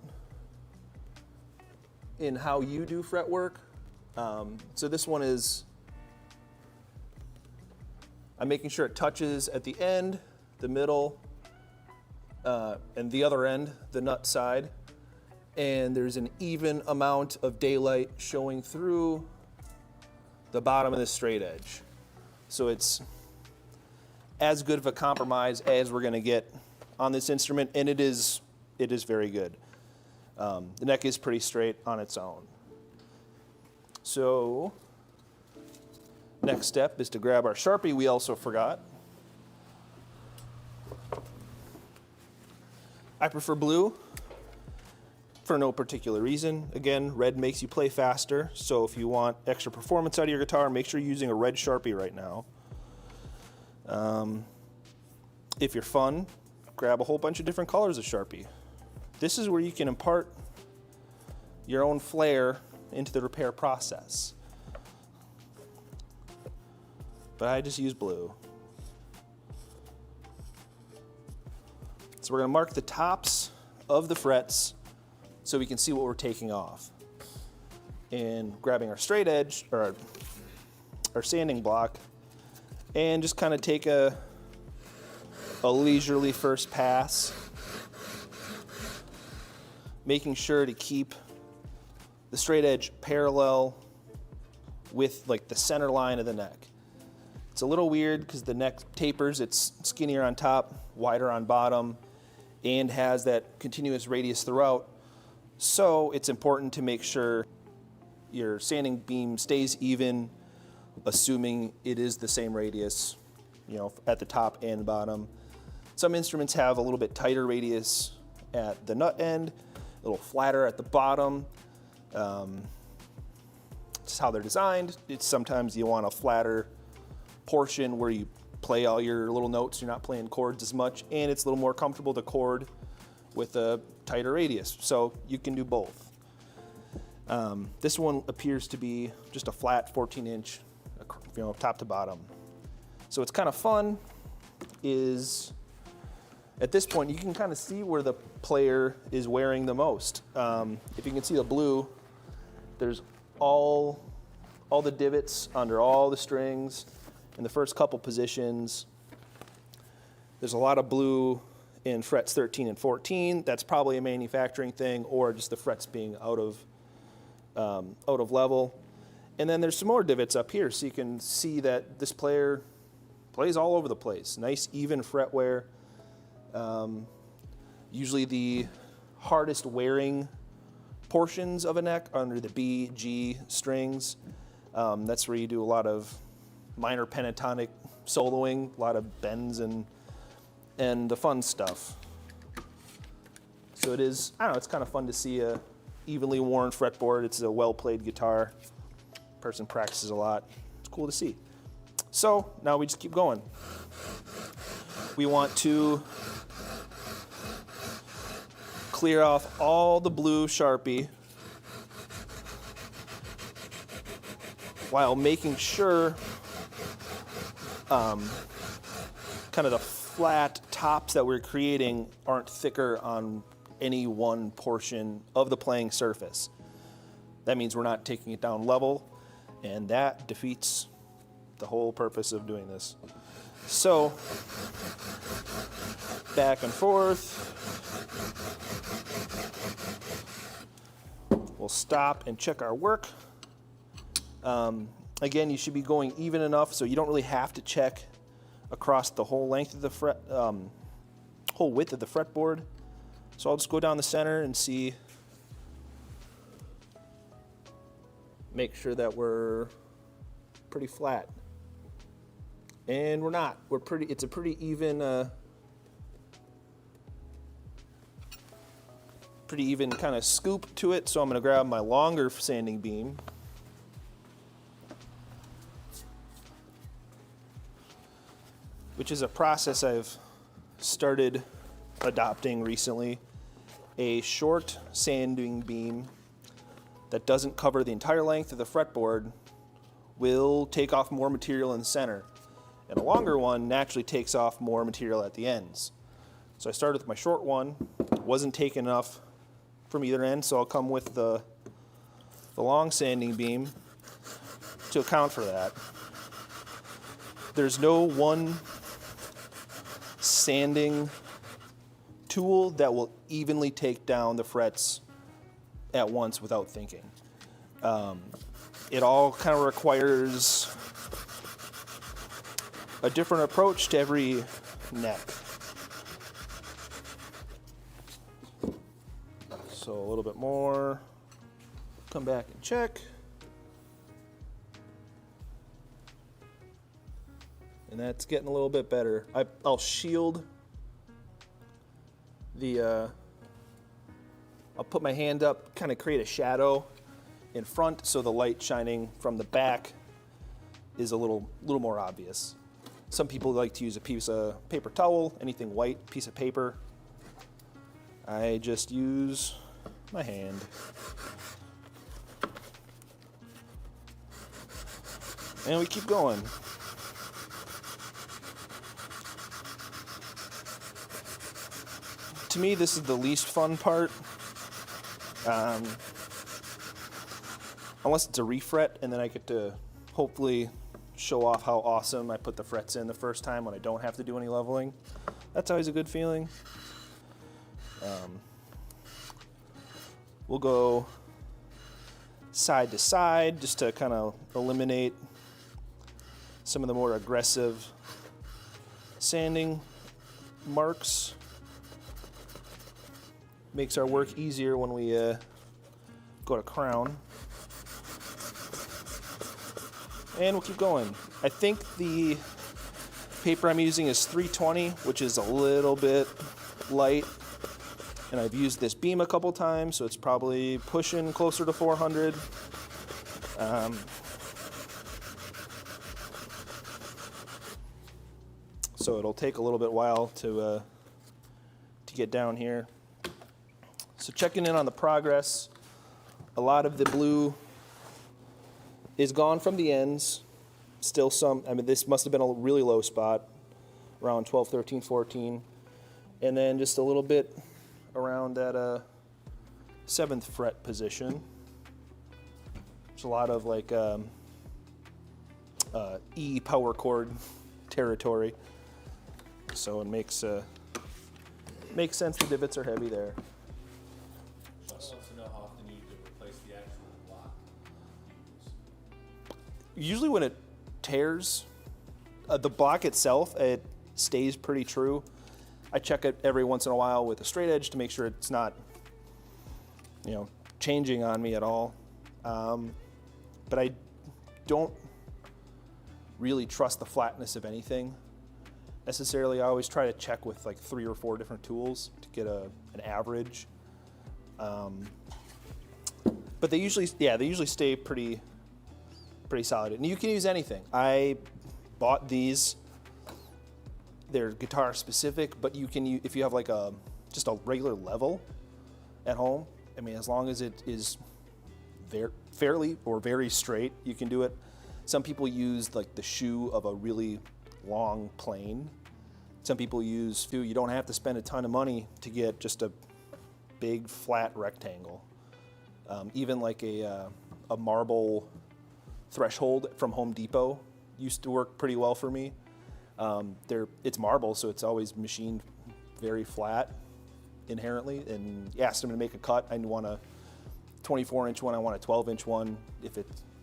in how you do fret work. So this one is, I'm making sure it touches at the end, the middle, and the other end, the nut side. And there's an even amount of daylight showing through the bottom of the straight edge. So it's as good of a compromise as we're going to get on this instrument, and it is very good. The neck is pretty straight on its own. So next step is to grab our Sharpie we also forgot. I prefer blue for no particular reason. Again, red makes you play faster, so if you want extra performance out of your guitar, make sure you're using a red Sharpie right now. If you're fun, grab a whole bunch of different colors of Sharpie. This is where you can impart your own flair into the repair process. But I just use blue. So we're going to mark the tops of the frets so we can see what we're taking off. And grabbing our straight edge, or our sanding block, and just kind of take a leisurely first pass, making sure to keep the straight edge parallel with like the center line of the neck. It's a little weird because the neck tapers, it's skinnier on top, wider on bottom, and has that continuous radius throughout. So it's important to make sure your sanding beam stays even, assuming it is the same radius, you know, at the top and bottom. Some instruments have a little bit tighter radius at the nut end, a little flatter at the bottom. It's how they're designed. It's sometimes you want a flatter portion where you play all your little notes, you're not playing chords as much, and it's a little more comfortable to chord with a tighter radius. So you can do both. This one appears to be just a flat 14-inch, you know, top to bottom. So what's kind of fun is at this point you can kind of see where the player is wearing the most. If you can see the blue, there's all the divots under all the strings in the first couple positions. There's a lot of blue in frets 13 and 14. That's probably a manufacturing thing or just the frets being out of out of level. And then there's some more divots up here, so you can see that this player plays all over the place. Nice even fret wear. Usually the hardest wearing portions of a neck are under the B, G strings. That's where you do a lot of minor pentatonic soloing, a lot of bends and the fun stuff. So it is, I don't know, it's kind of fun to see a evenly worn fretboard. It's a well-played guitar. Person practices a lot. It's cool to see. So now we just keep going. We want to clear off all the blue Sharpie while making sure kind of the flat tops that we're creating aren't thicker on any one portion of the playing surface. That means we're not taking it down level, and that defeats the whole purpose of doing this. So, back and forth. We'll stop and check our work. Again, you should be going even enough so you don't really have to check across the whole length of the fret, whole width of the fretboard. So I'll just go down the center and see, make sure that we're pretty flat. And we're not. It's a pretty even kind of scoop to it. So I'm going to grab my longer sanding beam. Which is a process I've started adopting recently. A short sanding beam that doesn't cover the entire length of the fretboard will take off more material in the center. And a longer one naturally takes off more material at the ends. So I started with my short one. Wasn't taking enough from either end, so I'll come with the long sanding beam to account for that. There's no one sanding tool that will evenly take down the frets at once without thinking. It all kind of requires a different approach to every neck. So a little bit more, come back and check. And that's getting a little bit better. I'll shield the, I'll put my hand up, kind of create a shadow in front so the light shining from the back is a little more obvious. Some people like to use a piece of paper towel, anything white, piece of paper. I just use my hand. And we keep going. To me, this is the least fun part. Unless it's a refret, and then I get to hopefully show off how awesome I put the frets in the first time when I don't have to do any leveling. That's always a good feeling. We'll go side to side just to kind of eliminate some of the more aggressive sanding marks. Makes our work easier when we go to crown. And we'll keep going. I think the paper I'm using is 320, which is a little bit light. And I've used this beam a couple times, so it's probably pushing closer to 400. So it'll take a little bit while to get down here. So checking in on the progress, a lot of the blue is gone from the ends. Still some, I mean, this must have been a really low spot, around 12, 13, 14. And then just a little bit around that 7th fret position. There's a lot of like E power chord territory. So it makes sense the divots are heavy there. I want to know how often you need to replace the actual block Usually when it tears, the block itself, it stays pretty true. I check it every once in a while with a straight edge to make sure it's not, changing on me at all. But I don't really trust the flatness of anything necessarily. I always try to check with like 3 or 4 different tools to get an average. But they usually stay pretty solid. And you can use anything. I bought these. They're guitar specific, but you can use, if you have like just a regular level at home. I mean, as long as it is fairly or very straight, you can do it. Some people use like the shoe of a really long plane. Some people use, you don't have to spend a ton of money to get just a big flat rectangle. Even like a marble threshold from Home Depot used to work pretty well for me. It's marble, so it's always machined very flat inherently. And you asked them to make a cut. I want a 24-inch one. I want a 12-inch one.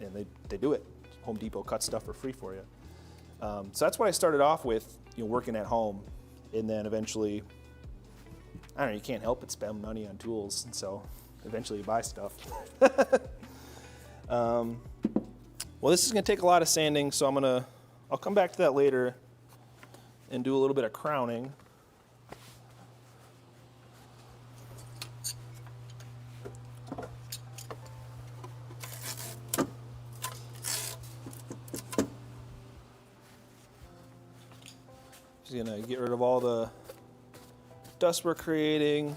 And they do it. Home Depot cuts stuff for free for you. So that's what I started off with, working at home, and then eventually, I don't know, you can't help but spend money on tools, and so eventually you buy stuff. Well, this is going to take a lot of sanding, so I'll come back to that later and do a little bit of crowning. Just gonna get rid of all the dust we're creating.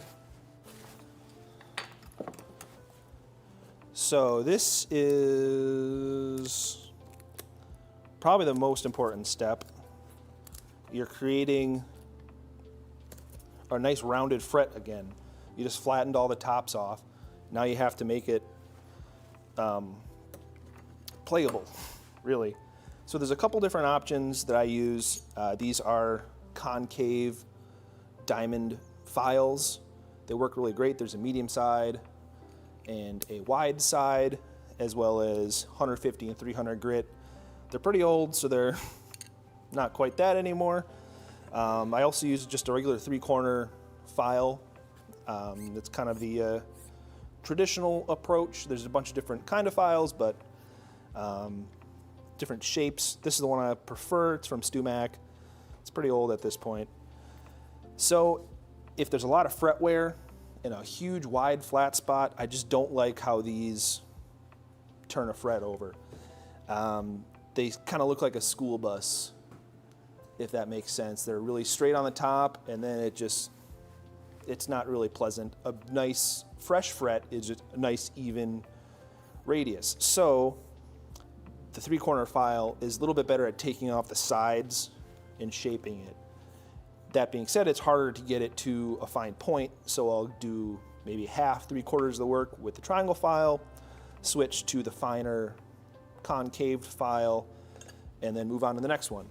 So this is probably the most important step. You're creating a nice rounded fret again. You just flattened all the tops off. Now you have to make it playable, really. So there's a couple different options that I use. These are concave diamond files. They work really great. There's a medium side and a wide side, as well as 150 and 300 grit. They're pretty old, so they're not quite that anymore. I also use just a regular 3-corner file. That's kind of the traditional approach. There's a bunch of different kind of files, but different shapes. This is the one I prefer. It's from StuMac. It's pretty old at this point. So if there's a lot of fret wear in a huge wide flat spot, I just don't like how these turn a fret over. They kind of look like a school bus, if that makes sense. They're really straight on the top, and then it's not really pleasant. A nice fresh fret is just a nice even radius. So the 3-corner file is a little bit better at taking off the sides and shaping it. That being said, it's harder to get it to a fine point, so I'll do maybe half, 3/4 of the work with the triangle file, switch to the finer concave file, and then move on to the next one.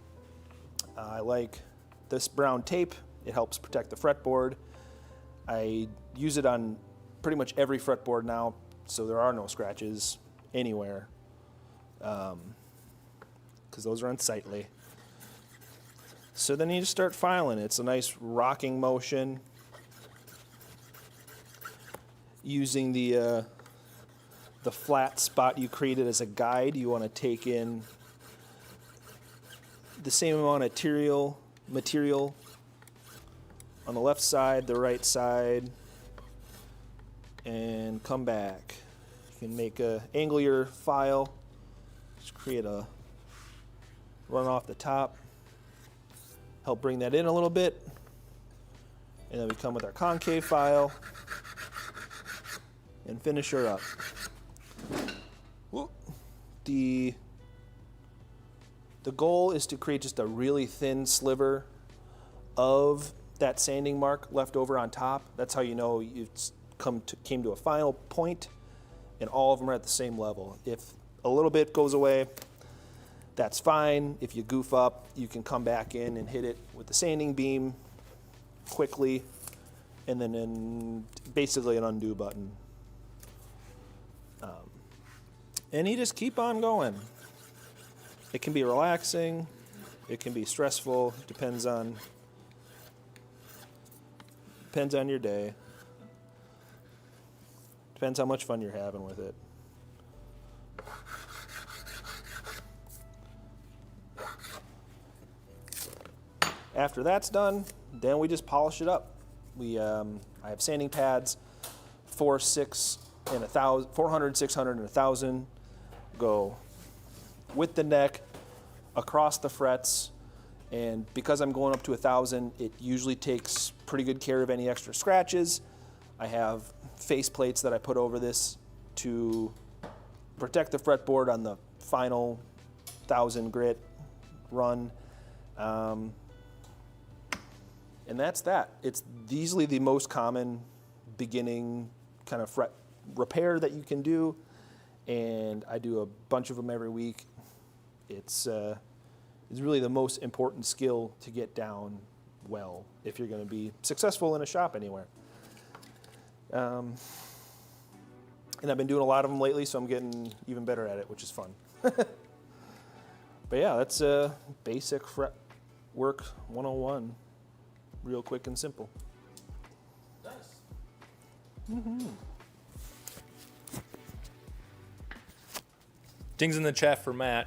I like this brown tape. It helps protect the fretboard. I use it on pretty much every fretboard now, so there are no scratches anywhere, because those are unsightly. So then you just start filing. It's a nice rocking motion. Using the flat spot you created as a guide, you want to take in the same amount of material on the left side, the right side, and come back. You can angle your file, just create a run off the top, help bring that in a little bit, and then we come with our concave file and finish her up. The goal is to create just a really thin sliver of that sanding mark left over on top. That's how you know it's came to a final point, and all of them are at the same level. If a little bit goes away, that's fine. If you goof up, you can come back in and hit it with the sanding beam quickly, and then basically an undo button. And you just keep on going. It can be relaxing, it can be stressful, depends on your day. Depends how much fun you're having with it. After that's done, then we just polish it up. I have sanding pads, 400, 600, and 1,000. Go with the neck, across the frets, and because I'm going up to 1,000, it usually takes pretty good care of any extra scratches. I have face plates that I put over this to protect the fretboard on the final 1,000 grit run. And that's that. It's easily the most common beginning kind of fret repair that you can do, and I do a bunch of them every week. It's really the most important skill to get down well if you're going to be successful in a shop anywhere. And I've been doing a lot of them lately, so I'm getting even better at it, which is fun. But yeah, that's basic fret work 101. Real quick and simple. Nice. Mm-hmm. Dings in the chat for Matt.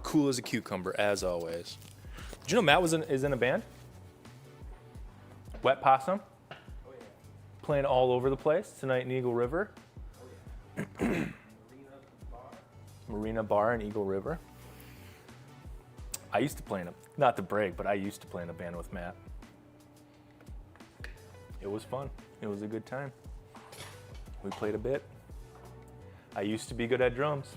Cool as a cucumber, as always. Did you know Matt is in a band? Wet Possum? Oh, yeah. Playing all over the place tonight in Eagle River. Oh, yeah. Marina Bar in Eagle River. I used to play in a, not to brag, but I used to play in a band with Matt. It was fun. It was a good time. We played a bit. I used to be good at drums.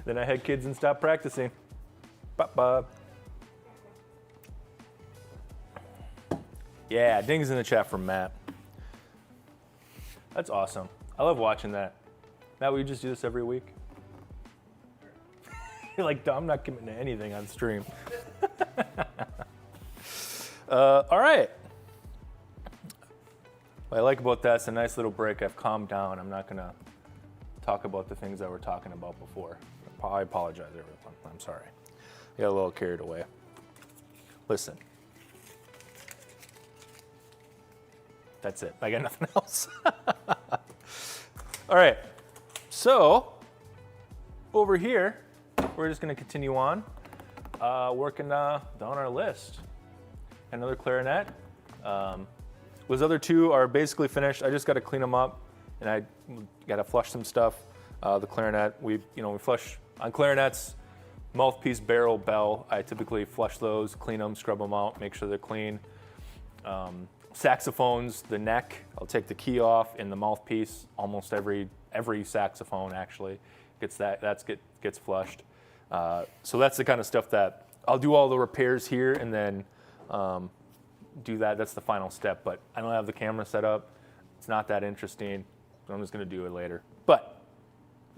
Then I had kids and stopped practicing. Bop. Yeah, dings in the chat from Matt. That's awesome. I love watching that. Matt, will you just do this every week? You're like, I'm not committing to anything on stream. All right. What I like about that, it's a nice little break. I've calmed down. I'm not going to talk about the things that we're talking about before. I apologize, everyone. I'm sorry. I got a little carried away. Listen. That's it. I got nothing else. All right. So, over here, we're just going to continue on working down our list. Another clarinet. Those other two are basically finished. I just got to clean them up, and I got to flush some stuff. The clarinet, we flush on clarinets, mouthpiece, barrel, bell. I typically flush those, clean them, scrub them out, make sure they're clean. Saxophones, the neck, I'll take the key off, and the mouthpiece. Almost every saxophone actually gets flushed. So that's the kind of stuff that I'll do all the repairs here and then do that. That's the final step, but I don't have the camera set up. It's not that interesting. So I'm just going to do it later. But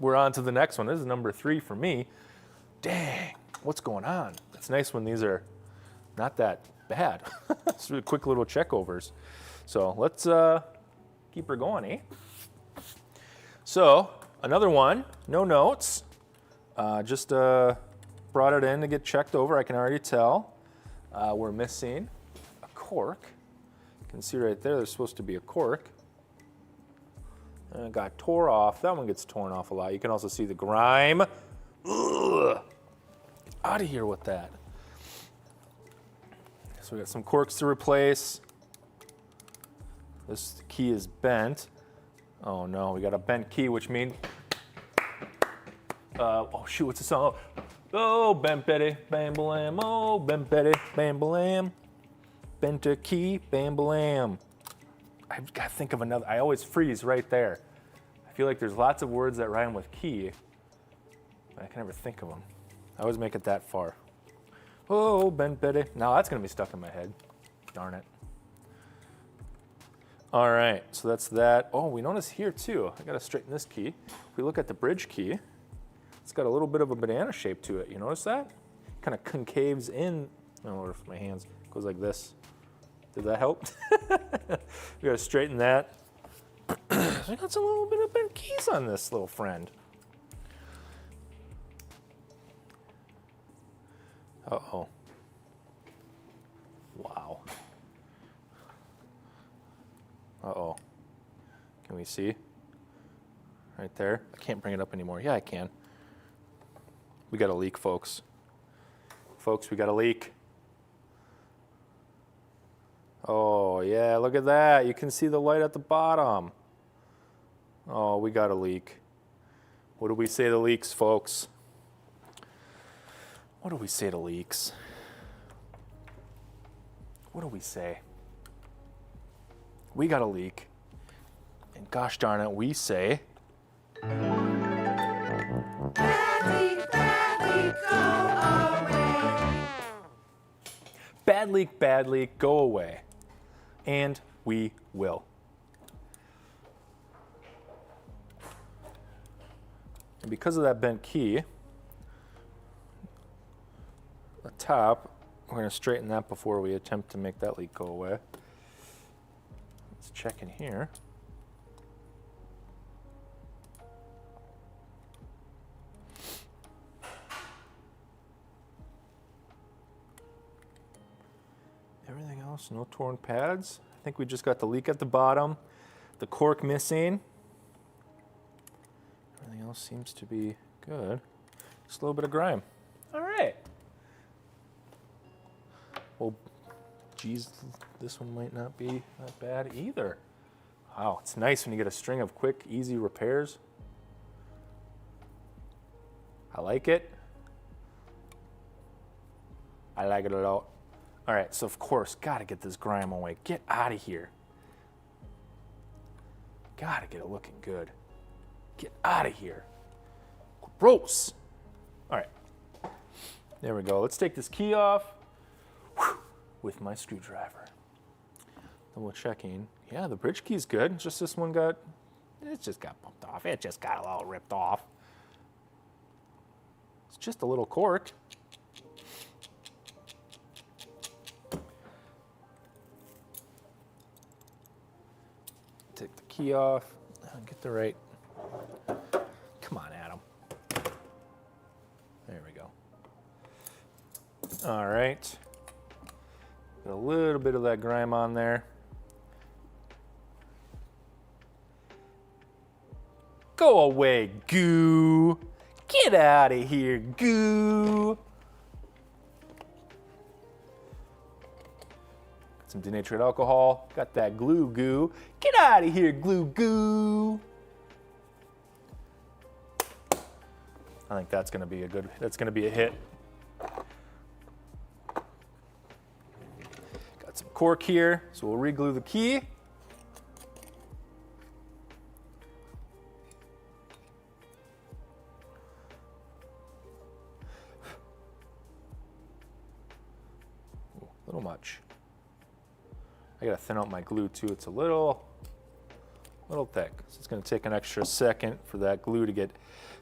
we're on to the next one. This is number 3 for me. Dang, what's going on? It's nice when these are not that bad. It's really quick little checkovers. So let's keep her going, eh? So another one, no notes. Just brought it in to get checked over. I can already tell we're missing a cork. You can see right there, there's supposed to be a cork. And it got tore off. That one gets torn off a lot. You can also see the grime. Ugh. Get out of here with that. So we got some corks to replace. This key is bent. Oh no, we got a bent key, which means, oh shoot, what's the song? Oh, bent Betty, bam balam. Oh, bent Betty, bam balam. Bent a key, bam balam. I've got to think of another. I always freeze right there. I feel like there's lots of words that rhyme with key, but I can never think of them. I always make it that far. Oh, bent Betty. Now that's going to be stuck in my head. Darn it. All right, so that's that. Oh, we notice here too, I got to straighten this key. If we look at the bridge key, it's got a little bit of a banana shape to it. You notice that? Kind of concaves in. I don't know if my hands goes like this. Did that help? We got to straighten that. I got a little bit of bent keys on this little friend. Uh-oh. Wow. Uh-oh. Can we see? Right there. I can't bring it up anymore. Yeah, I can. We got a leak, folks. Folks, we got a leak. Oh, yeah, look at that. You can see the light at the bottom. Oh, we got a leak. What do we say to leaks, folks? What do we say to leaks? What do we say? We got a leak. And gosh darn it, we say... Bad leak, go away. And we will. And because of that bent key, the top, we're going to straighten that before we attempt to make that leak go away. Let's check in here. Everything else, no torn pads. I think we just got the leak at the bottom, the cork missing. Everything else seems to be good. Just a little bit of grime. All right. Well, geez, this one might not be that bad either. Wow, it's nice when you get a string of quick, easy repairs. I like it. I like it a lot. All right, so of course, gotta get this grime away. Get out of here. Gotta get it looking good. Get out of here. Gross. All right, there we go. Let's take this key off with my screwdriver. Double checking. Yeah, the bridge key's good. It's just this one it just got bumped off. It just got a little ripped off. It's just a little cork. Take the key off, get the right, come on, Adam. There we go. All right, got a little bit of that grime on there. Go away, goo. Get out of here, goo. Some denatured alcohol, got that glue goo. Get out of here, glue goo. I think that's gonna be a hit. Got some cork here, so we'll re-glue the key. Ooh, a little much. I gotta thin out my glue too. It's a little thick. So it's gonna take an extra second for that glue to get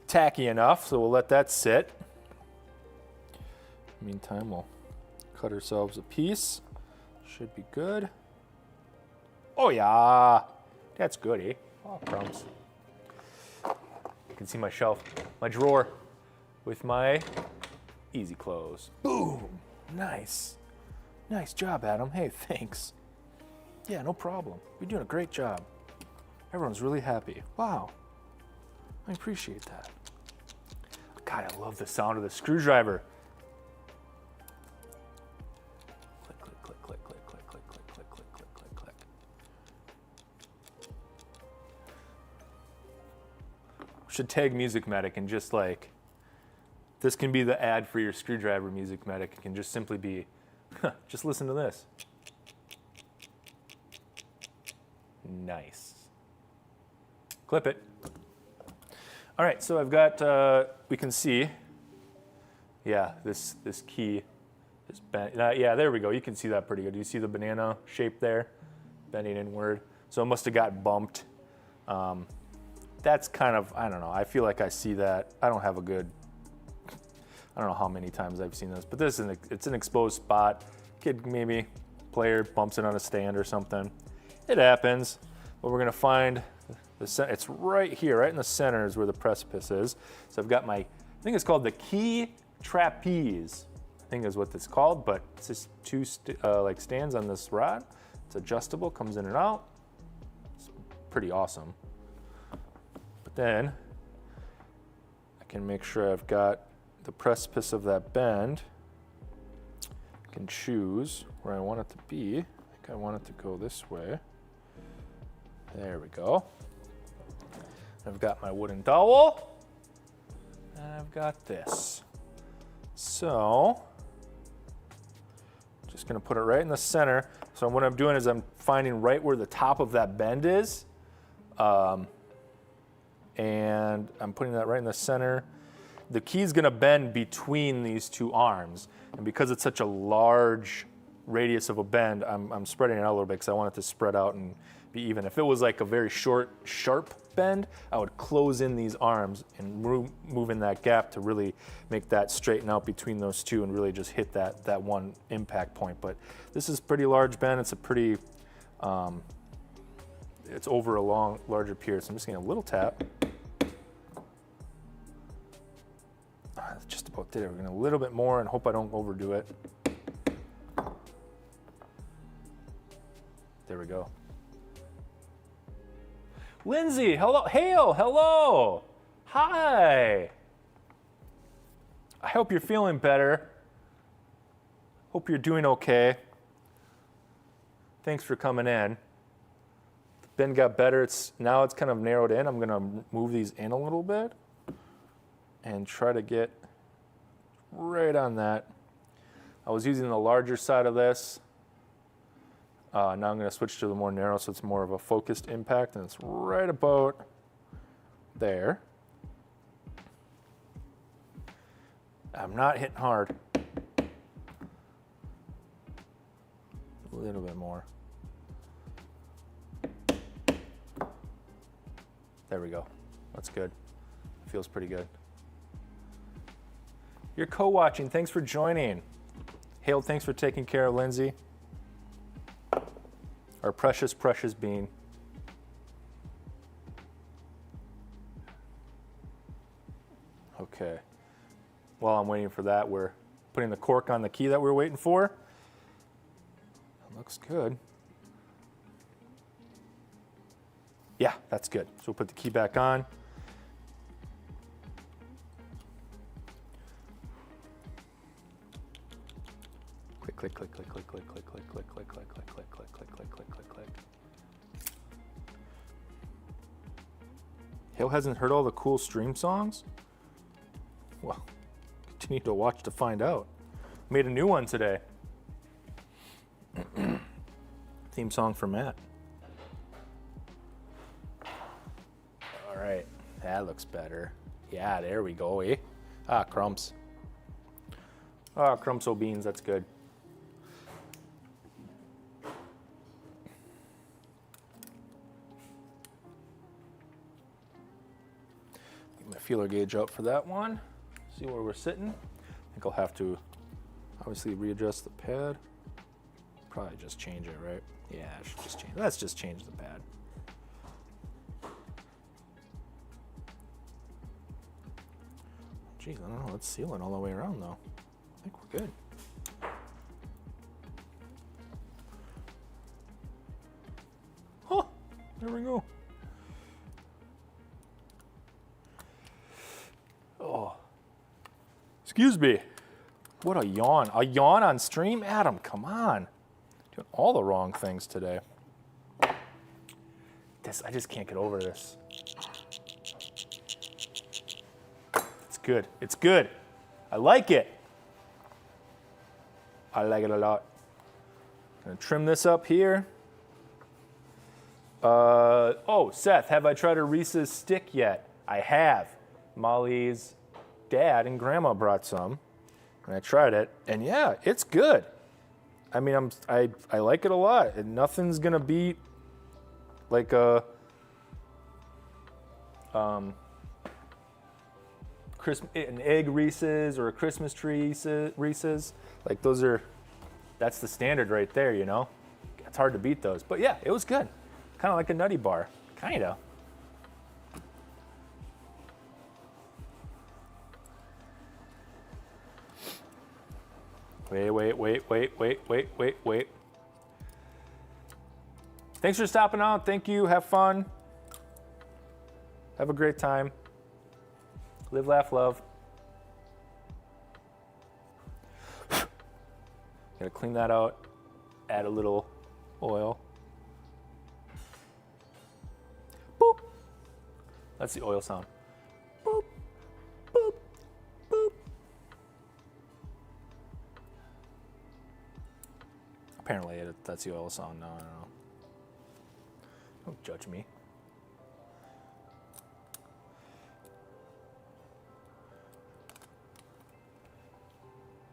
tacky enough. So we'll let that sit. Meantime, we'll cut ourselves a piece. Should be good. Oh yeah, that's good, eh? Oh, crumbs. You can see my shelf, my drawer with my easy clothes. Boom, nice. Nice job, Adam. Hey, thanks. Yeah, no problem. You're doing a great job. Everyone's really happy. Wow. I appreciate that. God, I love the sound of the screwdriver. Click, click, click, click, click, click, click, click, click, click, click, click, click. Should tag Music Medic and just like, this can be the ad for your screwdriver, Music Medic. It can just simply be, just listen to this. Nice. Clip it. All right, so I've got, we can see, yeah, this key is bent. Yeah, there we go. You can see that pretty good. You see the banana shape there, bending inward. So it must have got bumped. That's kind of, I don't know. I feel like I see that. I don't have a good, I don't know how many times I've seen this, but this is it's an exposed spot. Kid player bumps it on a stand or something. It happens, but we're gonna find It's right here, right in the center is where the precipice is. So I've got my, I think it's called the key trapeze, I think is what it's called, but it's just two like stands on this rod. It's adjustable, comes in and out. It's pretty awesome. But then I can make sure I've got the precipice of that bend. I can choose where I want it to be. I think I want it to go this way. There we go. I've got my wooden dowel, and I've got this. So, just gonna put it right in the center. So what I'm doing is I'm finding right where the top of that bend is, and I'm putting that right in the center. The key's gonna bend between these two arms, and because it's such a large radius of a bend, I'm spreading it out a little bit because I want it to spread out and be even. If it was like a very short, sharp bend, I would close in these arms and move in that gap to really make that straighten out between those two and really just hit that one impact point. But this is pretty large bend. It's a pretty, it's over a larger pier. So I'm just getting a little tap. Just about there. We're going a little bit more and hope I don't overdo it. There we go. Lindsay, hello. Hale, hello. Hi. I hope you're feeling better. Hope you're doing okay. Thanks for coming in. The bend got better. Now it's kind of narrowed in. I'm going to move these in a little bit and try to get right on that. I was using the larger side of this. Now I'm going to switch to the more narrow, so it's more of a focused impact, and it's right about there. I'm not hitting hard. A little bit more. There we go. That's good. Feels pretty good. You're co-watching. Thanks for joining. Hale, thanks for taking care of Lindsay. Our precious, precious bean. Okay. While I'm waiting for that, we're putting the cork on the key that we're waiting for. That looks good. Yeah, that's good. So we'll put the key back on. Click, click, click, click, click, click, click, click, click, click, click, click, click, click, click, click, click, click. Hale hasn't heard all the cool stream songs? Well, continue to watch to find out. Made a new one today. Theme song for Matt. All right, that looks better. Yeah, there we go, eh? Ah, crumbs. Ah, crumbs, beans, that's good. Feeler gauge out for that one. See where we're sitting. I think I'll have to obviously readjust the pad. Probably just change it, right? Yeah, I should just change. Let's just change the pad. Geez, I don't know. Let's seal it all the way around though. I think we're good. Huh, there we go. Oh, excuse me. What a yawn. A yawn on stream? Adam, come on. Doing all the wrong things today. I just can't get over this. It's good. It's good. I like it. I like it a lot. Gonna trim this up here. Oh, Seth, have I tried a Reese's stick yet? I have. Molly's dad and grandma brought some, and I tried it, and yeah, it's good. I mean, I like it a lot, and nothing's gonna beat like a an egg Reese's or a Christmas tree Reese's. Like that's the standard right there, you know. It's hard to beat those, but yeah, it was good. Kind of like a Nutty Bar, kinda. Wait. Thanks for stopping out. Thank you. Have fun. Have a great time. Live, laugh, love. Gotta clean that out. Add a little oil. Boop. That's the oil sound. Boop, boop, boop. Apparently that's the oil sound. No, I don't know. Don't judge me.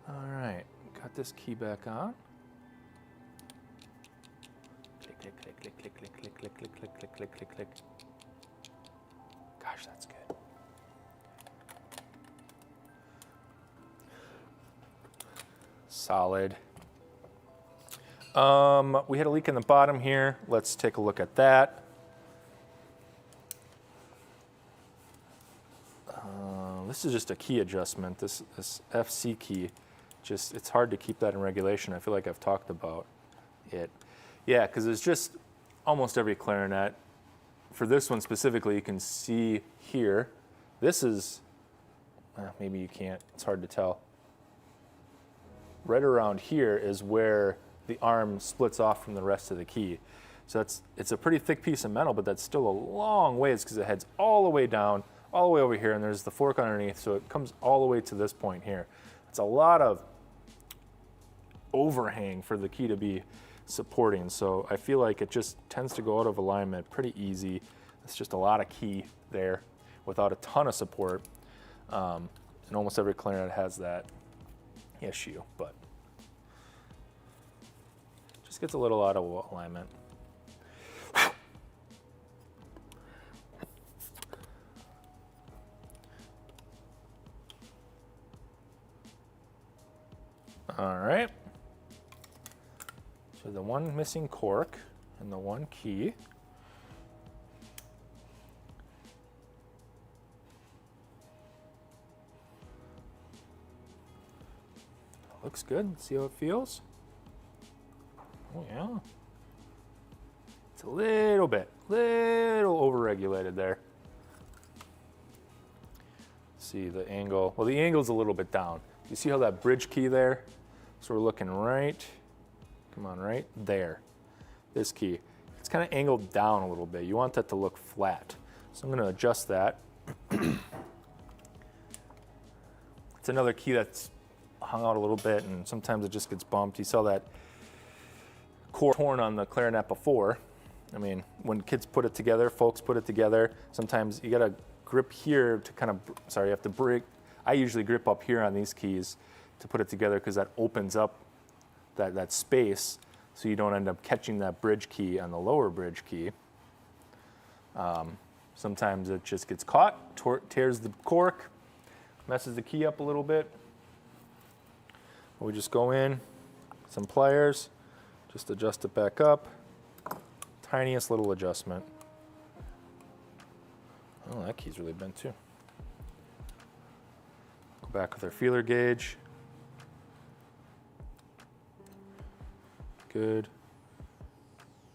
All right, got this key back on. Click, click, click, click, click, click, click, click, click, click, click, click, click, click. Gosh, that's good. Solid. We had a leak in the bottom here. Let's take a look at that. This is just a key adjustment. This FC key, it's hard to keep that in regulation. I feel like I've talked about it. Yeah, because it's just almost every clarinet. For this one specifically, you can see here. This is, maybe you can't. It's hard to tell. Right around here is where the arm splits off from the rest of the key. So it's a pretty thick piece of metal, but that's still a long ways because it heads all the way down, all the way over here, and there's the fork underneath, so it comes all the way to this point here. It's a lot of overhang for the key to be supporting, so I feel like it just tends to go out of alignment pretty easy. It's just a lot of key there without a ton of support, and almost every clarinet has that issue, but just gets a little out of alignment. All right, so the one missing cork and the one key. Looks good. See how it feels? Oh yeah. It's a little over-regulated there. See the angle. Well, the angle's a little bit down. You see how that bridge key there? So we're looking right, come on, right there. This key. It's kind of angled down a little bit. You want that to look flat. So I'm going to adjust that. It's another key that's hung out a little bit, and sometimes it just gets bumped. You saw that core torn on the clarinet before. I mean, when kids put it together, folks put it together, sometimes you got to grip here to kind of, sorry, you have to break. I usually grip up here on these keys to put it together because that opens up that space so you don't end up catching that bridge key on the lower bridge key. Sometimes it just gets caught, tears the cork, messes the key up a little bit. We just go in, some pliers, just adjust it back up. Tiniest little adjustment. Oh, that key's really bent too. Go back with our feeler gauge. Good.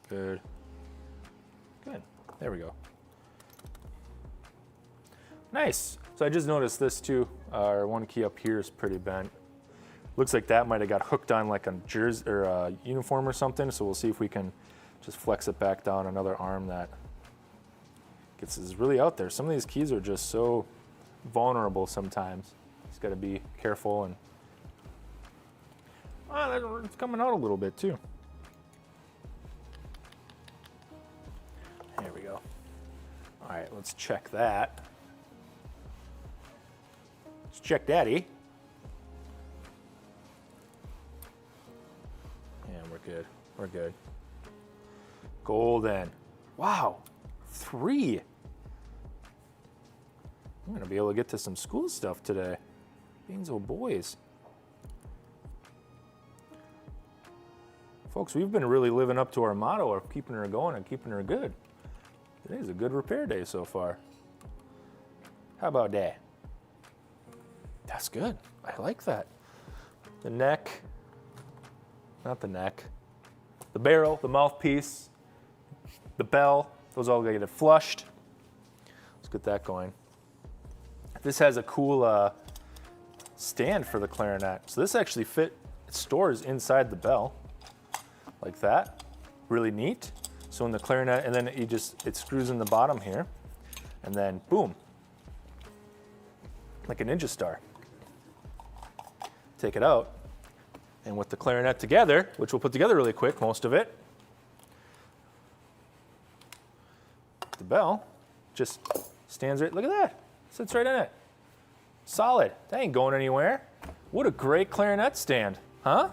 Good. Good. There we go. Nice. So I just noticed this too. Our one key up here is pretty bent. Looks like that might have got hooked on like a jersey or a uniform or something. So we'll see if we can just flex it back down another arm that gets us really out there. Some of these keys are just so vulnerable sometimes. Just got to be careful, and it's coming out a little bit too. There we go. All right, let's check that. Let's check Daddy. Yeah, we're good. We're good. Golden. Wow, 3. I'm gonna be able to get to some school stuff today. Beans, oh boys. Folks, we've been really living up to our motto of keeping her going and keeping her good. Today's a good repair day so far. How about that? That's good. I like that. The neck not the neck. The barrel, the mouthpiece, the bell, those all get flushed. Let's get that going. This has a cool stand for the clarinet. So this actually it stores inside the bell, like that. Really neat. So in the clarinet, and then it screws in the bottom here, and then boom, like a ninja star. Take it out, and with the clarinet together, which we'll put together really quick, most of it, the bell just stands right, look at that, sits right in it. Solid, that ain't going anywhere. What a great clarinet stand, huh?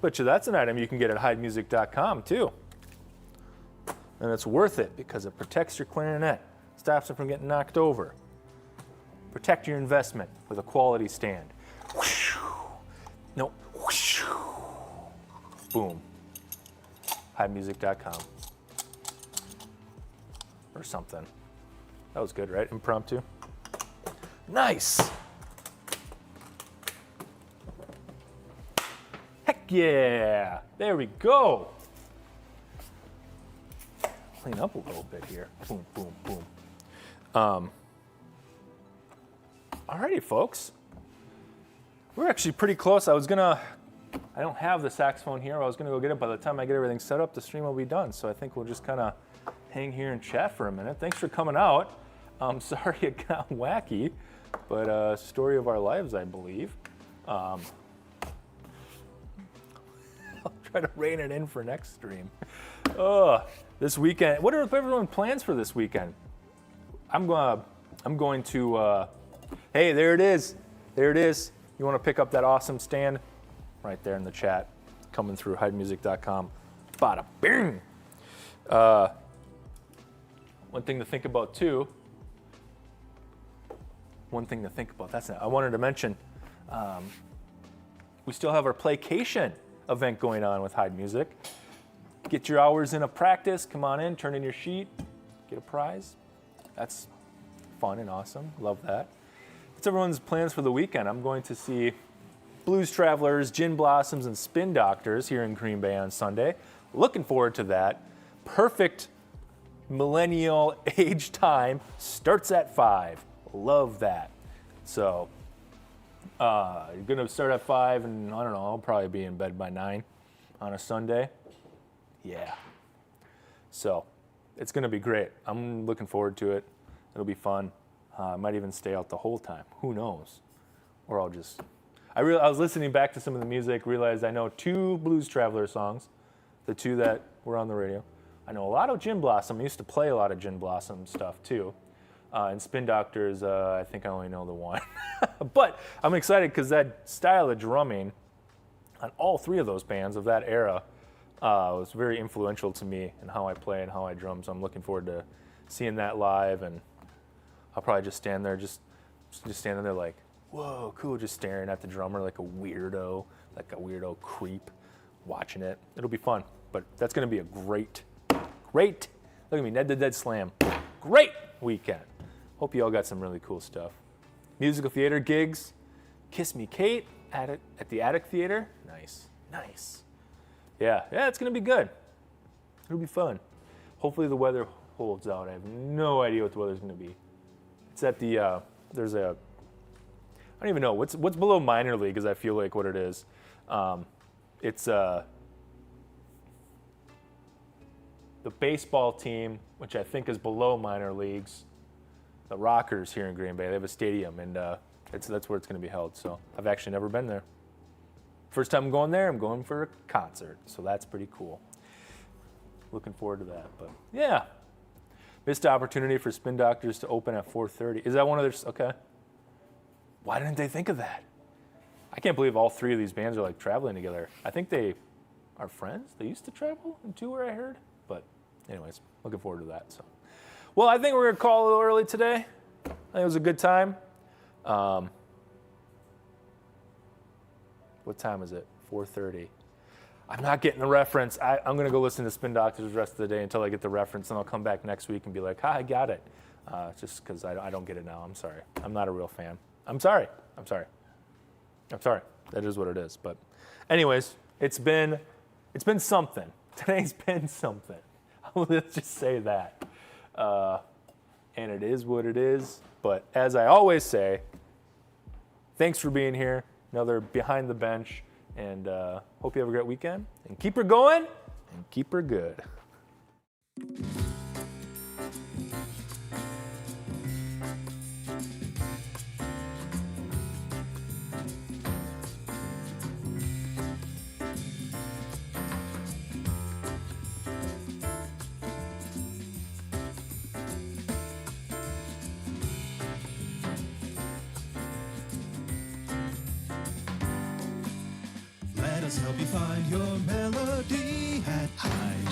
Bet you that's an item you can get at HeidMusic.com too. And it's worth it because it protects your clarinet, stops it from getting knocked over. Protect your investment with a quality stand. No. Boom. HeidMusic.com. Or something. That was good, right? Impromptu. Nice. Heck yeah. There we go. Clean up a little bit here. Boom, boom, boom. Alrighty, folks. We're actually pretty close. I don't have the saxophone here. I was gonna go get it. By the time I get everything set up, the stream will be done. So I think we'll just kind of hang here and chat for a minute. Thanks for coming out. I'm sorry it got wacky, but story of our lives, I believe. I'll try to rein it in for next stream. This weekend, what are everyone's plans for this weekend? I'm going to, hey, there it is. There it is. You want to pick up that awesome stand? Right there in the chat, coming through HeidMusic.com. Bada bing. One thing to think about too. I wanted to mention, we still have our Playcation event going on with Heid Music. Get your hours in of practice, come on in, turn in your sheet, get a prize. That's fun and awesome, love that. What's everyone's plans for the weekend? I'm going to see Blues Travelers, Gin Blossoms, and Spin Doctors here in Green Bay on Sunday. Looking forward to that. Perfect millennial age time, starts at 5. Love that. So, you're gonna start at 5 and I don't know, I'll probably be in bed by 9 on a Sunday. Yeah. So, it's gonna be great. I'm looking forward to it. It'll be fun. I might even stay out the whole time. Who knows? Or I'll just... I was listening back to some of the music, realized I know 2 Blues Traveler songs, the 2 that were on the radio. I know a lot of Gin Blossom. I used to play a lot of Gin Blossom stuff too. And Spin Doctors, I think I only know the 1. But I'm excited because that style of drumming on all 3 of those bands of that era was very influential to me in how I play and how I drum. So I'm looking forward to seeing that live, and I'll probably just stand there, just standing there like, whoa, cool, just staring at the drummer like a weirdo creep, watching it. It'll be fun, but that's gonna be a great, look at me, Ned the Dead Slam, great weekend. Hope you all got some really cool stuff. Musical theater gigs, Kiss Me Kate at the Attic Theater, nice. Yeah, it's gonna be good. It'll be fun. Hopefully the weather holds out. I have no idea what the weather's gonna be. It's at the, I don't even know, what's below minor league is I feel like what it is. It's the baseball team, which I think is below minor leagues, the Rockers here in Green Bay. They have a stadium, and that's where it's going to be held. So I've actually never been there. First time I'm going there, I'm going for a concert. So that's pretty cool. Looking forward to that. But yeah, missed opportunity for Spin Doctors to open at 4:30. Is that one of their, okay. Why didn't they think of that? I can't believe all 3 of these bands are like traveling together. I think they are friends. They used to travel and tour, I heard. But anyways, looking forward to that. So, well, I think we're gonna call a little early today. I think it was a good time. What time is it? 4:30. I'm not getting the reference. I'm gonna go listen to Spin Doctors the rest of the day until I get the reference, and I'll come back next week and be like, I got it. Just because I don't get it now. I'm sorry. I'm not a real fan. I'm sorry. That is what it is. But anyways, It's been something. Today's been something. Let's just say that. And it is what it is. But as I always say, thanks for being here. Another Behind the Bench. And hope you have a great weekend. And keep her going and keep her good. Let us help you find your melody at Heid.